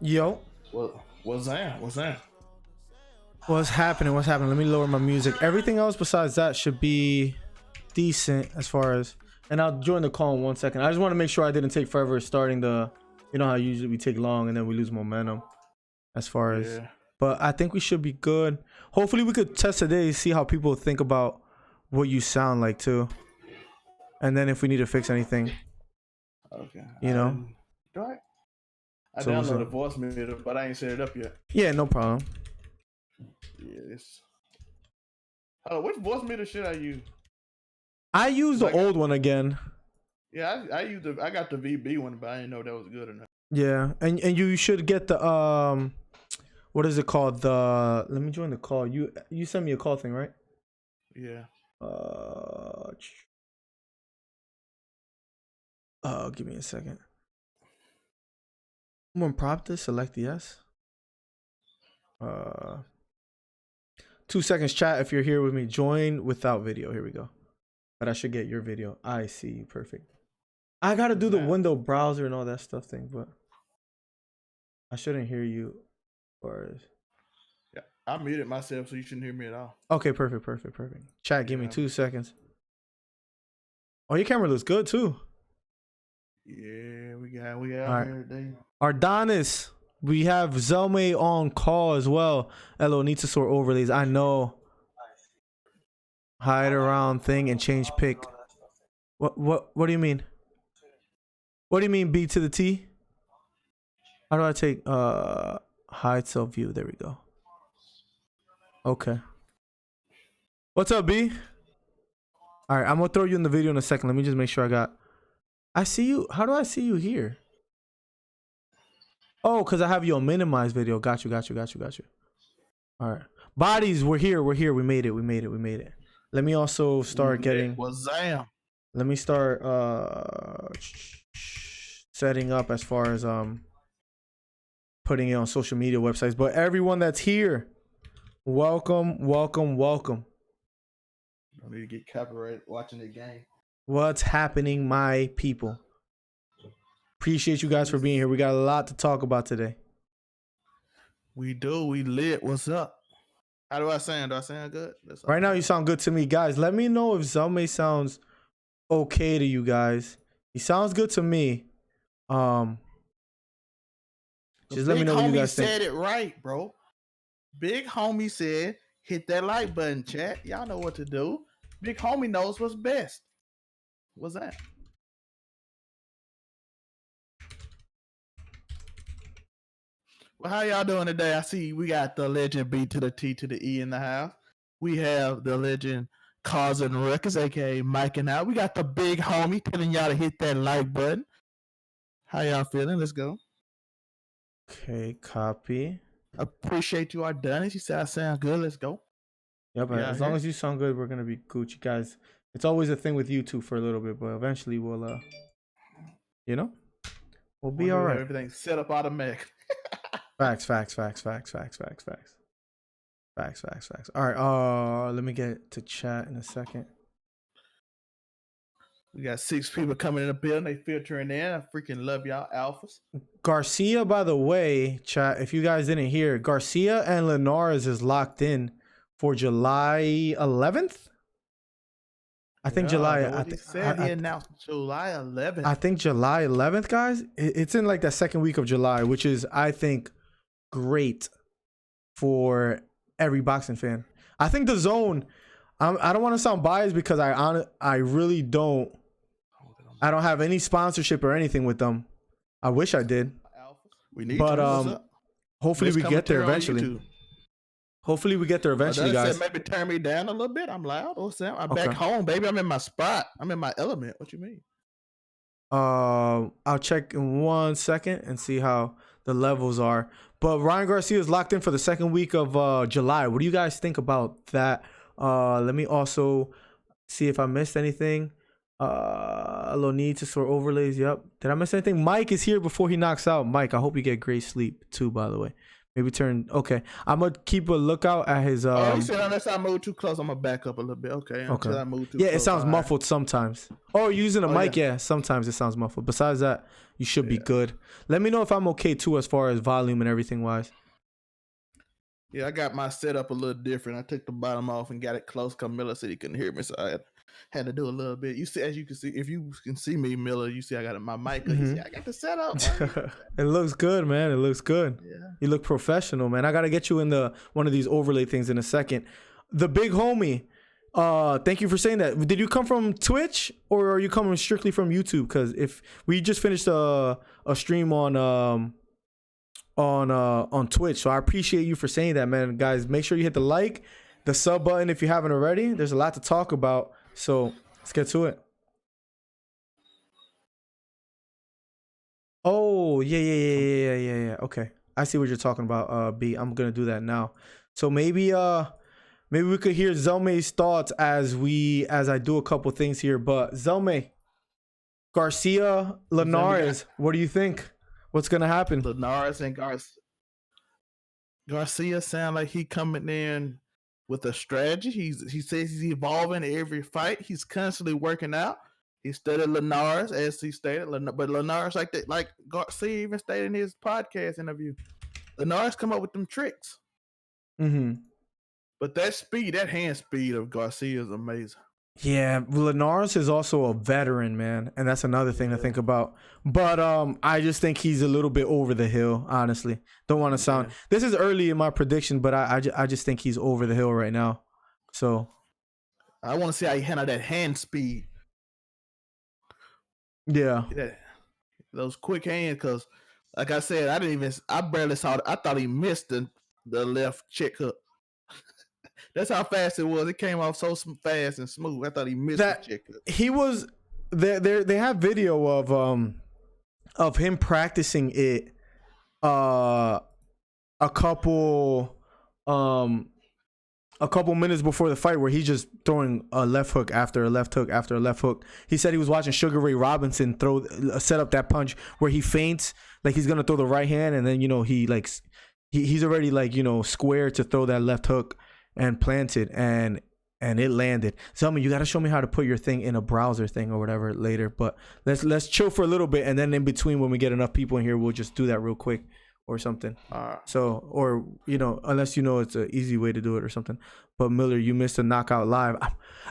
Yo, What's that? What's that? what's happening? What's happening? Let me lower my music. Everything else besides that should be decent as far as. And I'll join the call in 1 second. I just want to make sure I didn't take forever starting the. You know how usually we take long and then we lose momentum as far as. Yeah. But I think we should be good. Hopefully we could test today, see how people think about what you sound like too. And then if we need to fix anything, Okay. you know. Do I So what's downloaded up? a voice meter, but I ain't set it up yet. Yeah, no problem. Yeah. Which voice meter should I use? I use the old one again. Yeah, I got the VB one, but I didn't know that was good enough. Yeah, and you should get the what is it called? The let me join the call. You sent me a call thing, right? Yeah. Give me a second. I'm gonna prop this. Select yes. 2 seconds, chat. If you're here with me, join without video. Here we go. But I should get your video. I see you. Perfect. I gotta do the window browser and all that stuff thing, but I shouldn't hear you. Or Yeah, I muted myself, so you shouldn't hear me at all. okay, perfect. Chat, give me 2 seconds. Oh, your camera looks good too. Yeah, we out here today. Ardonis, we have Zelme on call as well. Elo needs to sort overlays. I know. Hide around thing and change pick. What do you mean? What do you mean B to the T? How do I take hide self view? There we go. Okay. What's up, B? All right, I'm gonna throw you in the video in a second. Let me just make sure I see you. How do I see you here? Oh, because I have you on minimize video. Got you. All right. Bodies, we're here. We made it. Let me also start getting. Let me start setting up as far as putting it on social media websites. But everyone that's here, welcome. Don't need to get copyrighted watching the game. What's happening, my people? Appreciate you guys for being here. We got a lot to talk about today. We do. We lit. What's up? How do I sound? Do I sound good? Right now, you sound good to me, guys. Let me know if Zelme sounds okay to you guys. He sounds good to me. Just let me know what you guys think. Big homie said it right, bro. Big homie said, hit that like button, chat. Y'all know what to do. Big homie knows what's best. What's that? Well, how y'all doing today? I see we got the legend B to the T to the E in the house. We have the legend Causing Ruckus, aka Mike and I. We got the big homie telling y'all to hit that like button. How y'all feeling? Let's go. Okay, copy. Appreciate you, Ardonis. You said I sound good. Let's go. Yep, as long as you sound good, we're gonna be Gucci, guys. It's always a thing with you two for a little bit, but eventually we'll we'll be all right. Everything's set up automatic. Facts. All right, let me get to chat in a second. We got 6 people coming in the building. They filtering in. I freaking love y'all alphas. Garcia, by the way, chat, if you guys didn't hear, Garcia and Linares is locked in for July 11th. I think July. He announced July 11th. I think July 11th, guys. It's in like the second week of July, which is, I think, great for every boxing fan. I think the Zone. I don't want to sound biased because I really don't. I don't have any sponsorship or anything with them. I wish I did. But hopefully we get there eventually. Hopefully we get there eventually, guys. Maybe turn me down a little bit. I'm loud. I'm back home, baby. I'm in my spot. I'm in my element. What you mean? I'll check in 1 second and see how the levels are. But Ryan Garcia is locked in for the second week of July. What do you guys think about that? Let me also see if I missed anything. A little need to sort overlays. Yep. Did I miss anything? Mike is here before he knocks out. Mike, I hope you get great sleep too, by the way. Maybe turn. Okay, I'm gonna keep a lookout at his. Oh, he said unless I move too close, I'm gonna back up a little bit. Okay, Okay. until I move too Yeah, close. it sounds All right. muffled sometimes. Oh, you're using a mic. Yeah, sometimes it sounds muffled. Besides that, you should be good. Let me know if I'm okay too, as far as volume and everything wise. Yeah, I got my setup a little different. I took the bottom off and got it close because Miller said he couldn't hear me, so I had to do a little bit. You see, as you can see, if you can see me, Miller, you see I got my mic. You see, I got the setup. It looks good, man. It looks good. Yeah. You look professional, man. I gotta get you in one of these overlay things in a second. The big homie. Thank you for saying that. Did you come from Twitch or are you coming strictly from YouTube? Because if we just finished a stream on Twitch, so I appreciate you for saying that, man. Guys, make sure you hit the like, the sub button if you haven't already. There's a lot to talk about, so let's get to it. Oh yeah. Okay, I see what you're talking about. B, I'm gonna do that now. So maybe we could hear Zelme's thoughts as I do a couple things here. But Zelme, Garcia, Linares, what do you think? What's gonna happen? Linares and Garcia sound like he coming in with a strategy. He says he's evolving every fight. He's constantly working out. He studied Linares, as he stated, but Linares, like Garcia even stated in his podcast interview, Linares come up with them tricks. Mm-hmm. But that speed, that hand speed of Garcia is amazing. Yeah, Linares is also a veteran, man, and that's another thing to think about. But I just think he's a little bit over the hill, honestly. Don't want to sound. This is early in my prediction, but I just think he's over the hill right now. So I want to see how he handle that hand speed. Yeah, those quick hands, because like I said, I barely saw it. I thought he missed the left check hook. That's how fast it was. It came off so fast and smooth. I thought he missed the check hook. He was there. They have video of him practicing it a couple minutes before the fight, where he's just throwing a left hook after a left hook after a left hook. He said he was watching Sugar Ray Robinson set up that punch where he feints like he's gonna throw the right hand, and then he's already square to throw that left hook and planted, and it landed. Tell me, you got to show me how to put your thing in a browser thing or whatever later. But let's chill for a little bit, and then in between, when we get enough people in here, we'll just do that real quick or something. So, or unless it's an easy way to do it or something. But Miller, you missed a knockout live.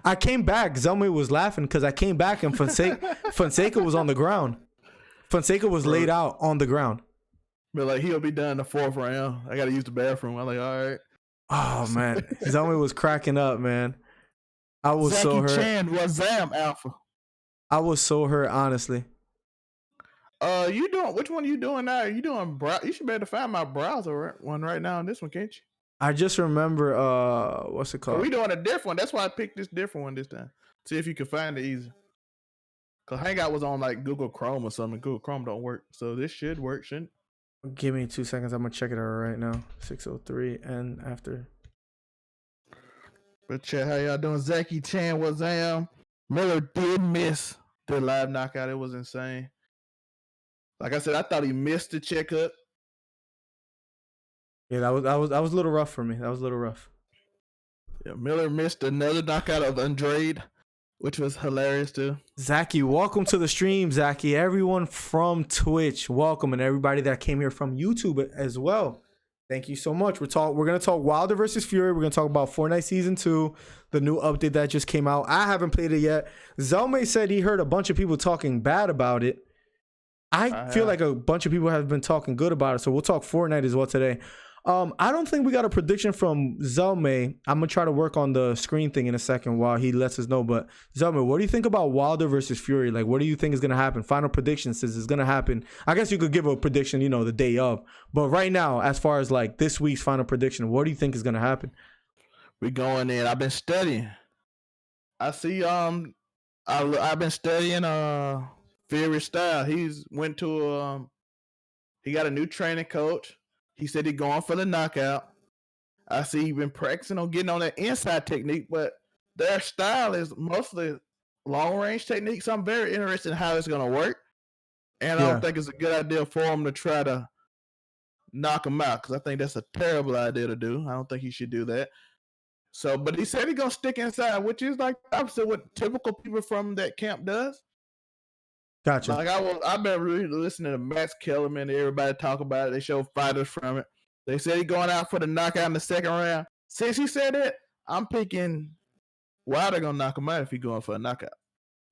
I came back. Zelme was laughing because I came back and Fonseca was on the ground. Fonseca was laid out on the ground. But like, he'll be done in the fourth round. I got to use the bathroom. I'm like, all right. Oh man, Zelme was cracking up, man. I was Zaki so hurt. Chan was Zam Alpha. I was so hurt, honestly. You doing? Which one are you doing now? You doing? You should be able to find my browser one right now on this one, can't you? I just remember. What's it called? We doing a different one. That's why I picked this different one this time. See if you can find it easy. Cause Hangout was on like Google Chrome or something. Google Chrome don't work, so this should work, shouldn't? Give me 2 seconds. I'm gonna check it out right now. 6:03 and after. But chat, how y'all doing? Zaki Chan was Miller did miss the live knockout. It was insane. Like I said, I thought he missed the check hook. Yeah, that was a little rough for me. That was a little rough. Yeah, Miller missed another knockout of Andrade, which was hilarious too. Zaki, welcome to the stream, Zaki. Everyone from Twitch, welcome, and everybody that came here from YouTube as well. Thank you so much. We're gonna talk Wilder versus Fury. We're gonna talk about Fortnite Season 2, the new update that just came out. I haven't played it yet. Zelme said he heard a bunch of people talking bad about it. I feel like a bunch of people have been talking good about it, so we'll talk Fortnite as well today. I don't think we got a prediction from Zelme. I'm going to try to work on the screen thing in a second while he lets us know. But Zelme, what do you think about Wilder versus Fury? Like, what do you think is going to happen? Final prediction says it's going to happen. I guess you could give a prediction, the day of. But right now, as far as like this week's final prediction, what do you think is going to happen? We going in. I've been studying. I see. I've been studying Fury style. He got a new training coach. He said he's going for the knockout. I see he's been practicing on getting on that inside technique, but their style is mostly long-range technique, so I'm very interested in how it's going to work. And I don't think it's a good idea for him to try to knock him out because I think that's a terrible idea to do. I don't think he should do that. So, but he said he's gonna stick inside, which is like opposite what typical people from that camp does. Gotcha. Like I've been really listening to Max Kellerman, everybody talk about it. They show fighters from it. They said he's going out for the knockout in the second round. Since he said that, I'm picking Wilder gonna knock him out if he's going for a knockout.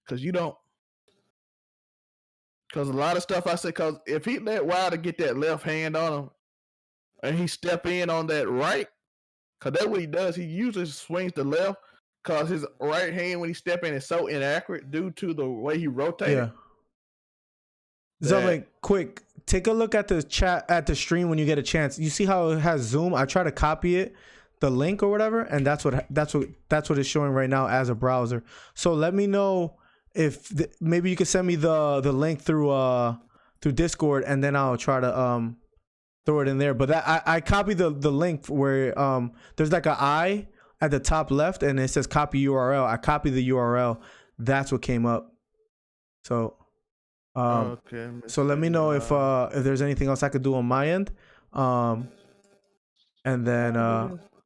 Cause you don't. Cause a lot of stuff I said. Cause if he let Wilder get that left hand on him, and he step in on that right, cause that's what he does. He usually swings the left. Cause his right hand when he step in is so inaccurate due to the way he rotates. Yeah. So like, quick, take a look at the chat at the stream when you get a chance. You see how it has Zoom? I try to copy it, the link or whatever, and that's what it's showing right now as a browser. So let me know if maybe you could send me the link through Discord, and then I'll try to throw it in there. But that I copied the link where there's like an I at the top left, and it says copy URL. I copied the URL. That's what came up. So. Okay. So let me know if there's anything else I could do on my end, and then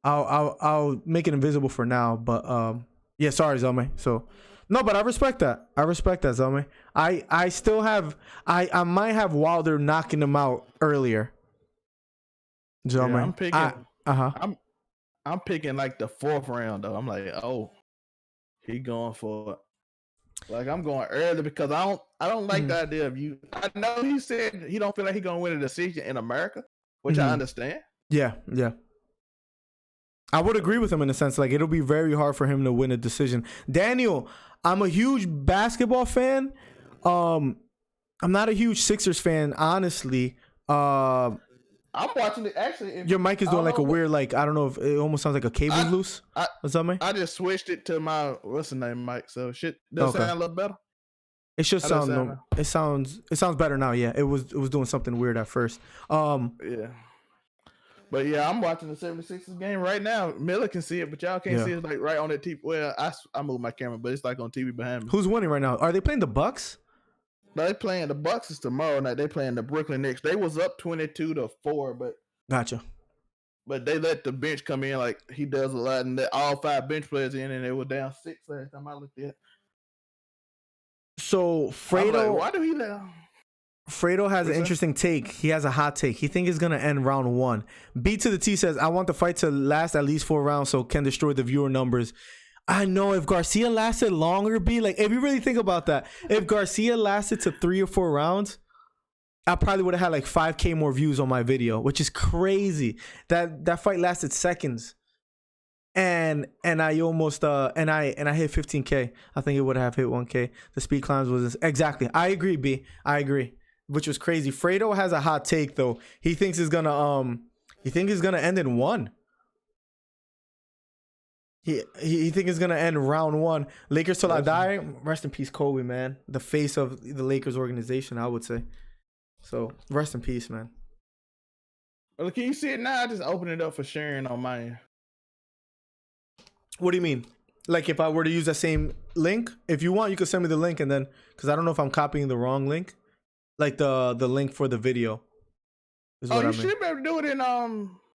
I'll make it invisible for now. But yeah, sorry, Zelme. So no, but I respect that. Zelme. I still have I might have Wilder knocking him out earlier. Zelme. Yeah, I'm picking. I'm picking like the fourth round though. I'm like, oh, he going for it. Like I'm going early because I don't like the idea of you. I know he said he don't feel like he gonna win a decision in America, which I understand. Yeah. I would agree with him in a sense. Like it'll be very hard for him to win a decision. Daniel, I'm a huge basketball fan. I'm not a huge Sixers fan, honestly. I'm watching it actually. Your mic is doing like a weird, like I don't know if it almost sounds like a cable's loose. What's up, man? I just switched it to my what's the name mic, so shit does sound a little better. It should sound. It sounds better now. Yeah, it was doing something weird at first. Yeah. But yeah, I'm watching the 76ers game right now. Miller can see it, but y'all can't see it like right on that TV. Well, I moved my camera, but it's like on TV behind me. Who's winning right now? Are they playing the Bucks? They playing the Bucks is tomorrow night. They playing the Brooklyn Nets. They was up 22-4, but gotcha. But they let the bench come in like he does a lot, and all 5 bench players in, and they were down 6 last time I looked at it. So Fredo, why do he let? Fredo has an interesting take. He has a hot take. He thinks it's gonna end round 1. B to the T says, "I want the fight to last at least 4 rounds, so can destroy the viewer numbers." I know if Garcia lasted longer, B, like if you really think about that, if Garcia lasted to 3 or 4 rounds, I probably would have had like 5K more views on my video, which is crazy. That fight lasted seconds, and I almost and I hit 15K. I think it would have hit 1K. The speed climbs was exactly. I agree, B. I agree, which was crazy. Fredo has a hot take though. He thinks it's gonna end in 1. He think it's gonna end round 1. Lakers till I die. Rest in peace, Kobe, man. The face of the Lakers organization, I would say. So rest in peace, man. Well, can you see it now? I just open it up for sharing on mine. What do you mean? Like if I were to use that same link? If you want, you could send me the link, and then because I don't know if I'm copying the wrong link, like the link for the video. You should be able to do it in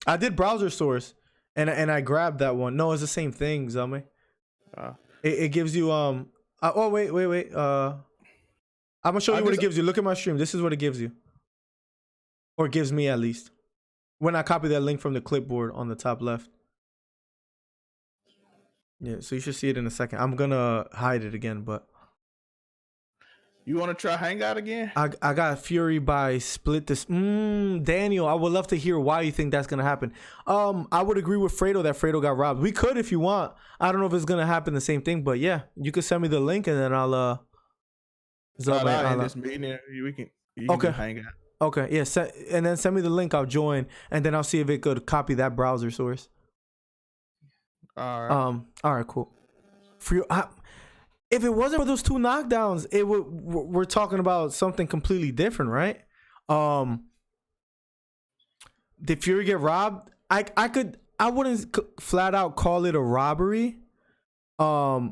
I did browser source. And I grabbed that one. No, it's the same thing, Zelme. It gives you wait. I'm gonna show you what it gives you. Look at my stream. This is what it gives you, or it gives me at least. When I copy that link from the clipboard on the top left. Yeah, so you should see it in a second. I'm gonna hide it again, but. You want to try Hangout again? I got Fury by split this. Daniel, I would love to hear why you think that's going to happen. I would agree with Fredo that Fredo got robbed. We could if you want. I don't know if it's going to happen the same thing, but yeah, you could send me the link and then I'll this meeting. You can hang out. Okay, yeah, and then send me the link. I'll join, and then I'll see if it could copy that browser source. All right. All right, cool. If it wasn't for those 2 knockdowns, we're talking about something completely different, right? Did Fury get robbed? I wouldn't flat out call it a robbery. I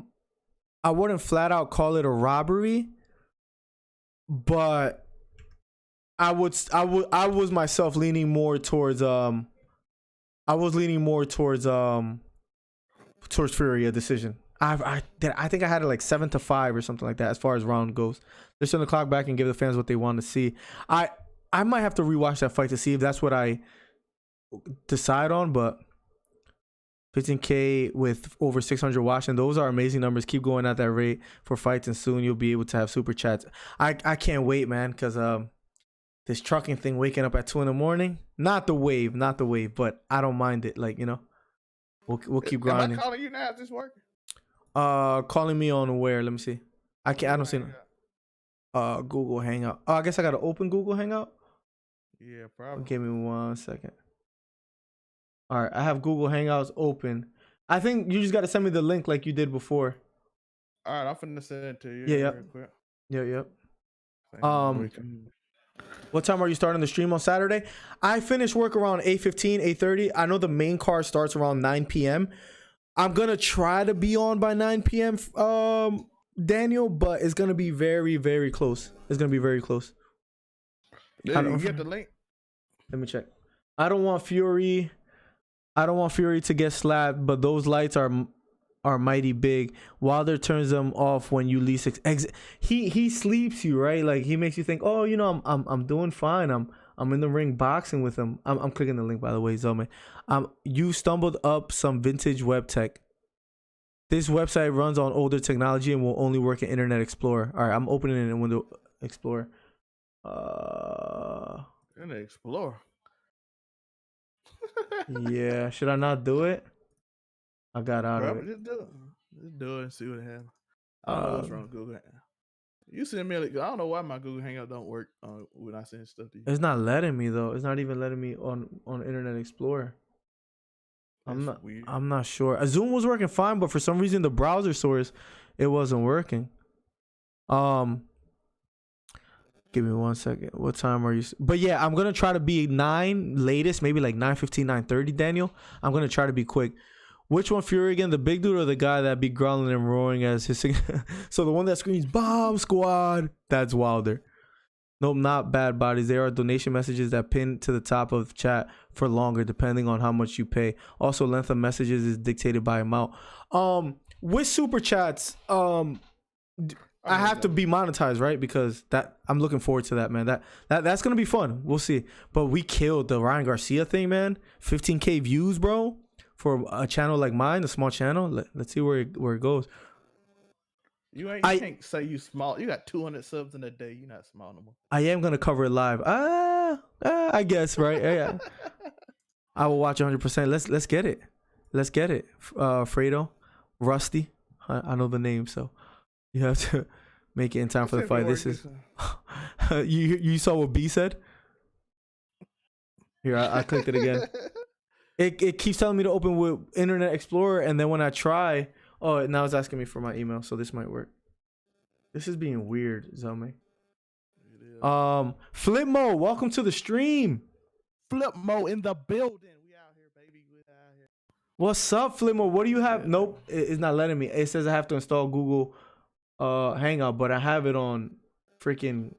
wouldn't flat out call it a robbery, but I was myself leaning more towards towards Fury a decision. I think I had it like 7-5 or something like that as far as round goes. They're setting the clock back and give the fans what they want to see. I might have to rewatch that fight to see if that's what I decide on, but 15K with over 600 watching, those are amazing numbers. Keep going at that rate for fights, and soon you'll be able to have super chats. I can't wait, man, because this trucking thing, waking up at 2 a.m, not the wave, but I don't mind it. Like, we'll keep grinding. Am I calling you now? Is this working? Calling me on where? Let me see. I don't see. Google Hangout. Oh, I guess I gotta open Google Hangout. Yeah, probably. Give me 1 second. All right, I have Google Hangouts open. I think you just gotta send me the link like you did before. All right, I'm finna send it to you. Yeah. Yep. What time are you starting the stream on Saturday? I finish work around 8:15, 8:30. I know the main card starts around 9 p.m. I'm gonna try to be on by 9 p.m. Daniel, but it's gonna be very, very close. It's gonna be very close. Did you get the link? Let me check. I don't want Fury to get slapped, but those lights are mighty big. Wilder turns them off when you least exit. He sleeps you, right? Like, he makes you think, oh, I'm doing fine. I'm in the ring boxing with him. I'm clicking the link, by the way, Zelme. You stumbled up some vintage web tech. This website runs on older technology and will only work in Internet Explorer. All right, I'm opening it in Window Explorer. Internet Explorer. Yeah, should I not do it? I got out of it. Just do it and see what happens. I don't know what's wrong with Google Hangout. You send me I don't know why my Google Hangout don't work when I send stuff to you. It's not letting me though. It's not even letting me on Internet Explorer. Weird. I'm not sure. Zoom was working fine, but for some reason the browser source, it wasn't working. Give me 1 second. What time are you? But yeah, I'm gonna try to be 9 latest, maybe like 9:15, 9:30. Daniel, I'm gonna try to be quick. Which one, Fury again? The big dude or the guy that be growling and roaring as his? So the one that screams "Bomb Squad," that's Wilder. Nope, not bad bodies. There are donation messages that pin to the top of the chat for longer, depending on how much you pay. Also, length of messages is dictated by amount. With super chats, I have to be monetized, right? Because that I'm looking forward to that, man. That's gonna be fun. We'll see. But we killed the Ryan Garcia thing, man. 15K views, bro, for a channel like mine, a small channel. Let's see where it goes. You can't say you small. You got 200 subs in a day. You're not small no more. I am gonna cover it live. I guess, right? Yeah. I will watch 100%. Let's get it. Let's get it. Fredo, Rusty. I know the name, so you have to make it in time for the fight. This is you saw what B said? Here, I clicked it again. It keeps telling me to open with Internet Explorer, and then when I try, now it's asking me for my email, so this might work. This is being weird, Zelme. Flipmo, welcome to the stream. Flipmo in the building. We out here, baby. We out here. What's up, Flipmo? What do you have? Nope, it's not letting me. It says I have to install Google Hangout, but I have it on freaking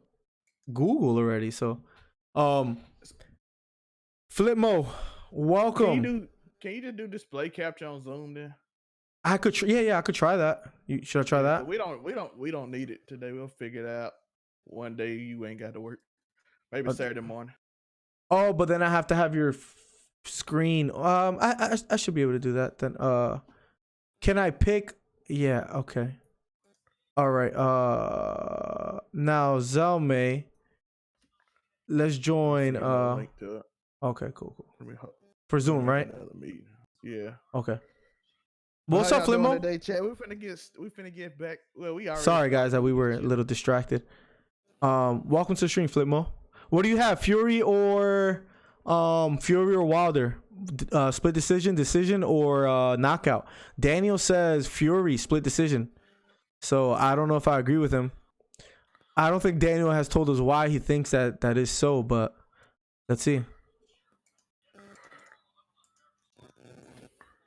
Google already. So, Flipmo, welcome. Can you just do display capture on Zoom then? I could, I could try that. Should I try that? We don't need it today. We'll figure it out. One day you ain't got to work. Maybe Saturday morning. Oh, but then I have to have your screen. I should be able to do that then. Can I pick? Yeah. Okay. All right. Now Zelme, let's join. Link to it. Okay. Cool. For Zoom, right? Yeah. Okay. What's up, Flipmo? We finna get back. Well, we already. Sorry, guys, that we were a little distracted. Welcome to the stream, Flipmo. What do you have, Fury or Wilder? Split decision, or knockout? Daniel says Fury, split decision. So I don't know if I agree with him. I don't think Daniel has told us why he thinks that is so, but let's see.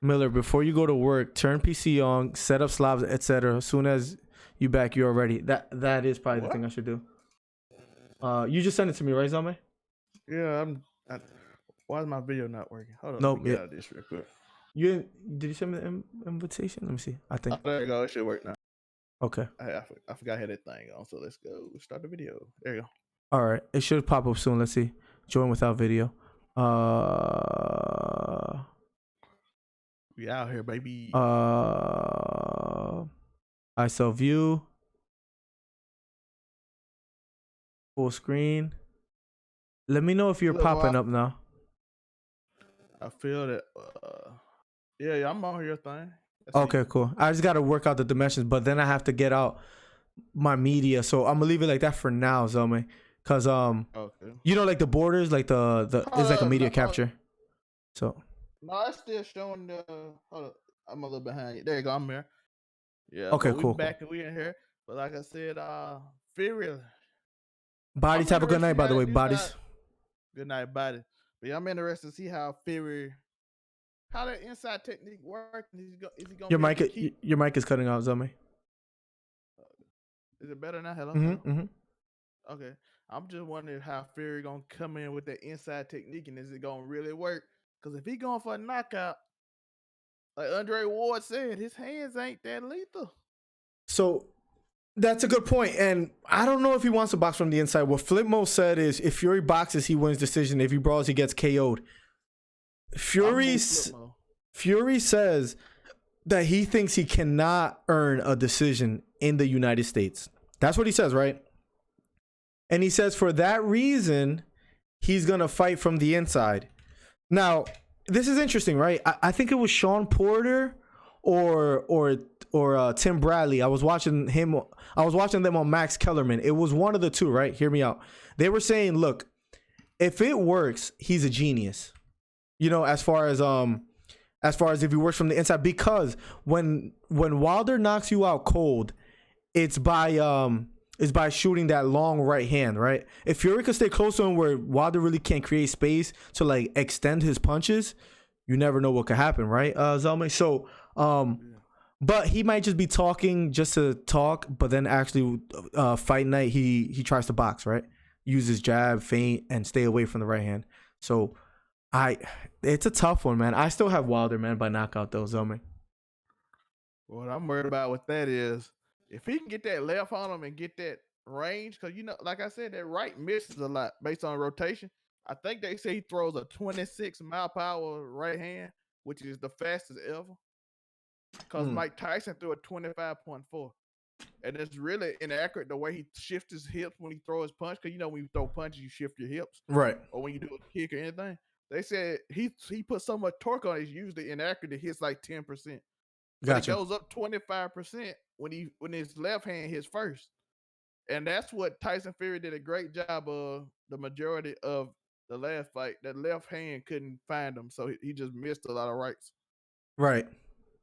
Miller, before you go to work, turn PC on, set up slabs, etc. As soon as you back, you're ready. That is probably the thing I should do. You just sent it to me, right, Zame? Yeah, why is my video not working? Hold on, let me Nope. get Yeah. out of this real quick. Did you send me the invitation? Let me see. I Oh, think. there you go. It should work now. Okay. I forgot I had that thing on, so let's go start the video. There you go. All right. It should pop up soon. Let's see. Join without video. We out here, baby. I sell view. Full screen. Let me know if you're popping up now. I feel that. Yeah, I'm on your thing. Okay, cool. I just gotta work out the dimensions, but then I have to get out my media, so I'm gonna leave it like that for now, Zome. Cause okay. You know, like the borders, like the it's like a media capture. So no, it's still showing the. Hold up, I'm a little behind you. There you go. I'm here. Yeah. okay, we cool. back and we in here. But like I said, Fury. Bodies, have a good night, by the way, bodies. Good night, body. But yeah, I'm interested to see how Fury, how that inside technique works. Is he gonna your mic is cutting out, Zome. Is it better now? Hello. Mm-hmm. Okay. I'm just wondering how Fury gonna come in with that inside technique, and is it gonna really work? Because if he going for a knockout, like Andre Ward said, his hands ain't that lethal. So that's a good point, and I don't know if he wants to box from the inside. What Flipmo said is, if Fury boxes, he wins decision. If he brawls, he gets KO'd. Fury says that he thinks he cannot earn a decision in the United States. That's what he says, right? And he says for that reason, he's going to fight from the inside. Now, this is interesting, right? I think it was Sean Porter or Tim Bradley. I was watching them on Max Kellerman. It was one of the two, right? Hear me out. They were saying, look, if it works, he's a genius. You know, as far as if he works from the inside, because when Wilder knocks you out cold, it's by shooting that long right hand, right? If Fury could stay close to him where Wilder really can't create space to like extend his punches, you never know what could happen, right, Zelme? So, but he might just be talking just to talk, but then actually, fight night, he tries to box, right? Use his jab, feint, and stay away from the right hand. So, it's a tough one, man. I still have Wilder, man, by knockout though, Zelme. What I'm worried about with that is if he can get that left on him and get that range, because like I said, that right misses a lot based on rotation. I think they say he throws a 26 mile per hour right hand, which is the fastest ever. Because Mike Tyson threw a 25.4. And it's really inaccurate the way he shifts his hips when he throws his punch. Because when you throw punches, you shift your hips. Right. Or when you do a kick or anything. They said he put so much torque on it, it's usually inaccurate. It hits like 10%. But it goes up 25% when his left hand hits first. And that's what Tyson Fury did a great job of the majority of the last fight. That left hand couldn't find him, so he just missed a lot of rights. Right.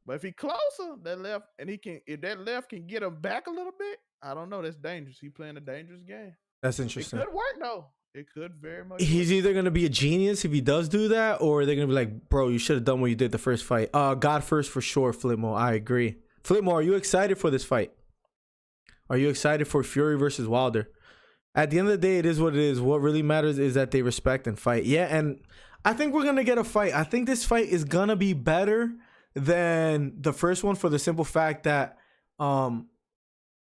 But if he closer, that left, and if that left can get him back a little bit, I don't know. That's dangerous. He playing a dangerous game. That's interesting. It could work though. It could very much. He's either gonna be a genius if he does do that, or they're gonna be like, bro, you should have done what you did the first fight. God first for sure, Flipmo. I agree. Flipmo, are you excited for this fight? Are you excited for Fury versus Wilder? At the end of the day, it is what it is. What really matters is that they respect and fight. Yeah, and I think we're gonna get a fight. I think this fight is gonna be better than the first one for the simple fact that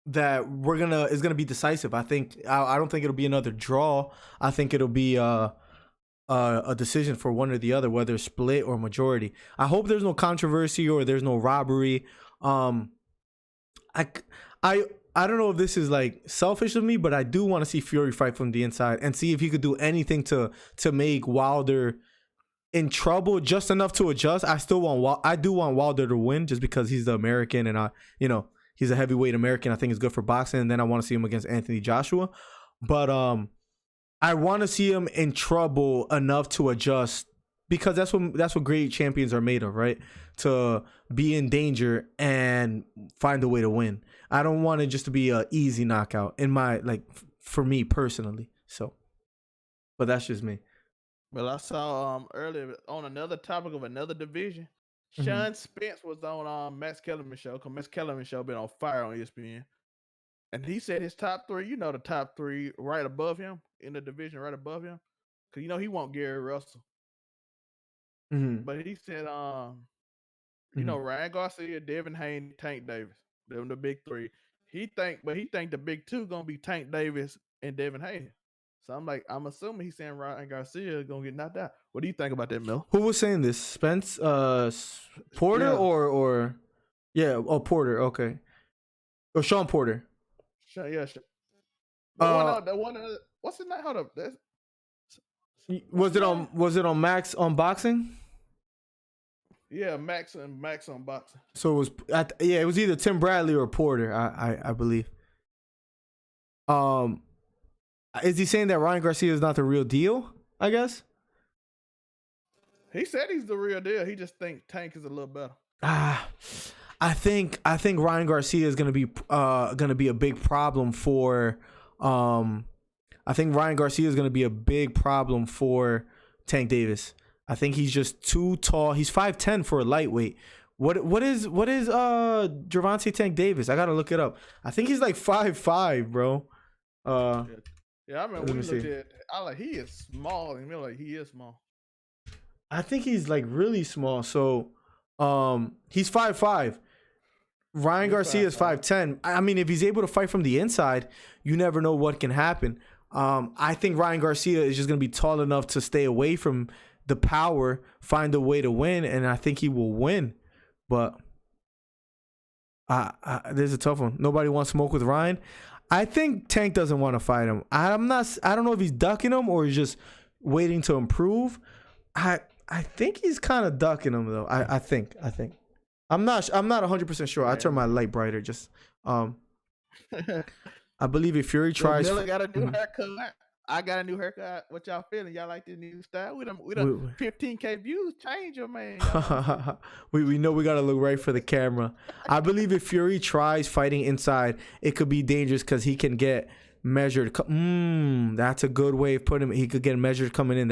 that it's gonna be decisive. I don't think it'll be another draw. I think it'll be a decision for one or the other, whether split or majority. I hope there's no controversy or there's no robbery. I don't know if this is like selfish of me, but I do want to see Fury fight from the inside and see if he could do anything to make Wilder in trouble just enough to adjust. I do want Wilder to win just because he's the American and he's a heavyweight American. I think it's good for boxing. And then I want to see him against Anthony Joshua. But I want to see him in trouble enough to adjust, because that's what great champions are made of, right? To be in danger and find a way to win. I don't want it just to be an easy knockout for me personally. So, but that's just me. Well, I saw earlier on another topic of another division. Sean Spence was on Max Kellerman's show, because Max Kellerman's show been on fire on ESPN. And he said his top three, the top three right above him in the division, right above him, because he want Gary Russell. Mm-hmm. But he said, Mm-hmm. Ryan Garcia, Devin Haney, Tank Davis, them the big three. He think the big two gonna be Tank Davis and Devin Haney. So I'm assuming he's saying Ryan Garcia is gonna get knocked out. What do you think about that, Mel? Who was saying this? Spence, Porter, Yeah, or yeah, oh Porter, okay, or Sean Porter. sure, yeah, sure. Uh, What's his name? Hold up, what's was his it name? Max Unboxing? Yeah, Max Unboxing. So it was it was either Tim Bradley or Porter, I believe. Is he saying that Ryan Garcia is not the real deal? I guess. He said he's the real deal. He just think Tank is a little better. I think Ryan Garcia is gonna be a big problem for I think Ryan Garcia is gonna be a big problem for Tank Davis. I think he's just too tall. He's 5'10" for a lightweight. What is Gervonta Tank Davis? I gotta look it up. I think he's like 5'5", bro. Yeah, I remember when we looked at. He is small. He is small. I think he's like really small. So, he's 5'5". Ryan Garcia is 5'10". I mean, if he's able to fight from the inside, you never know what can happen. I think Ryan Garcia is just gonna be tall enough to stay away from the power, find a way to win, and I think he will win. But there's a tough one. Nobody wants smoke with Ryan. I think Tank doesn't want to fight him. I don't know if he's ducking him or he's just waiting to improve. I think he's kind of ducking him though. I think. I'm not 100% sure. I turn my light brighter. Just I believe if Fury tries. Miller got a new haircut. I got a new haircut. What y'all feeling? Y'all like this new style? We done 15K views. Change your man. we know we gotta look right for the camera. I believe if Fury tries fighting inside, it could be dangerous because he can get measured. That's a good way of putting him. He could get measured coming in.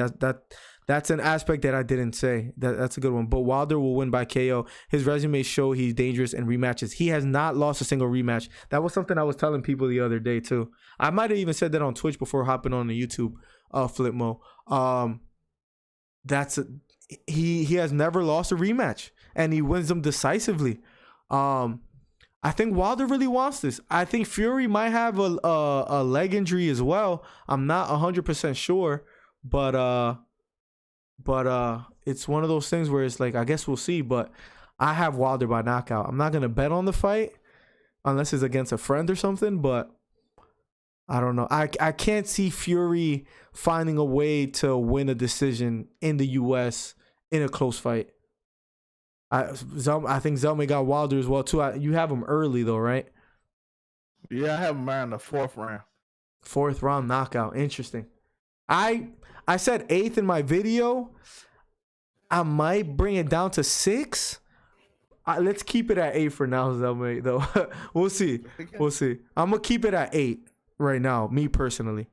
That's an aspect that I didn't say. That's a good one. But Wilder will win by KO. His resume show he's dangerous in rematches. He has not lost a single rematch. That was something I was telling people the other day too. I might have even said that on Twitch before hopping on the YouTube Flipmo. He has never lost a rematch and he wins them decisively. I think Wilder really wants this. I think Fury might have a leg injury as well. I'm not 100% sure, but it's one of those things where it's like, I guess we'll see. But I have Wilder by knockout. I'm not gonna bet on the fight unless it's against a friend or something. But I don't know. I can't see Fury finding a way to win a decision in the U.S. in a close fight. I think Zelme got Wilder as well too. You have him early though, right? Yeah, I have him around the fourth round. Fourth round knockout. Interesting. I said 8th in my video. I might bring it down to 6. Let's keep it at 8 for now, Zelme, though. We'll see. I'm going to keep it at 8 right now, me personally.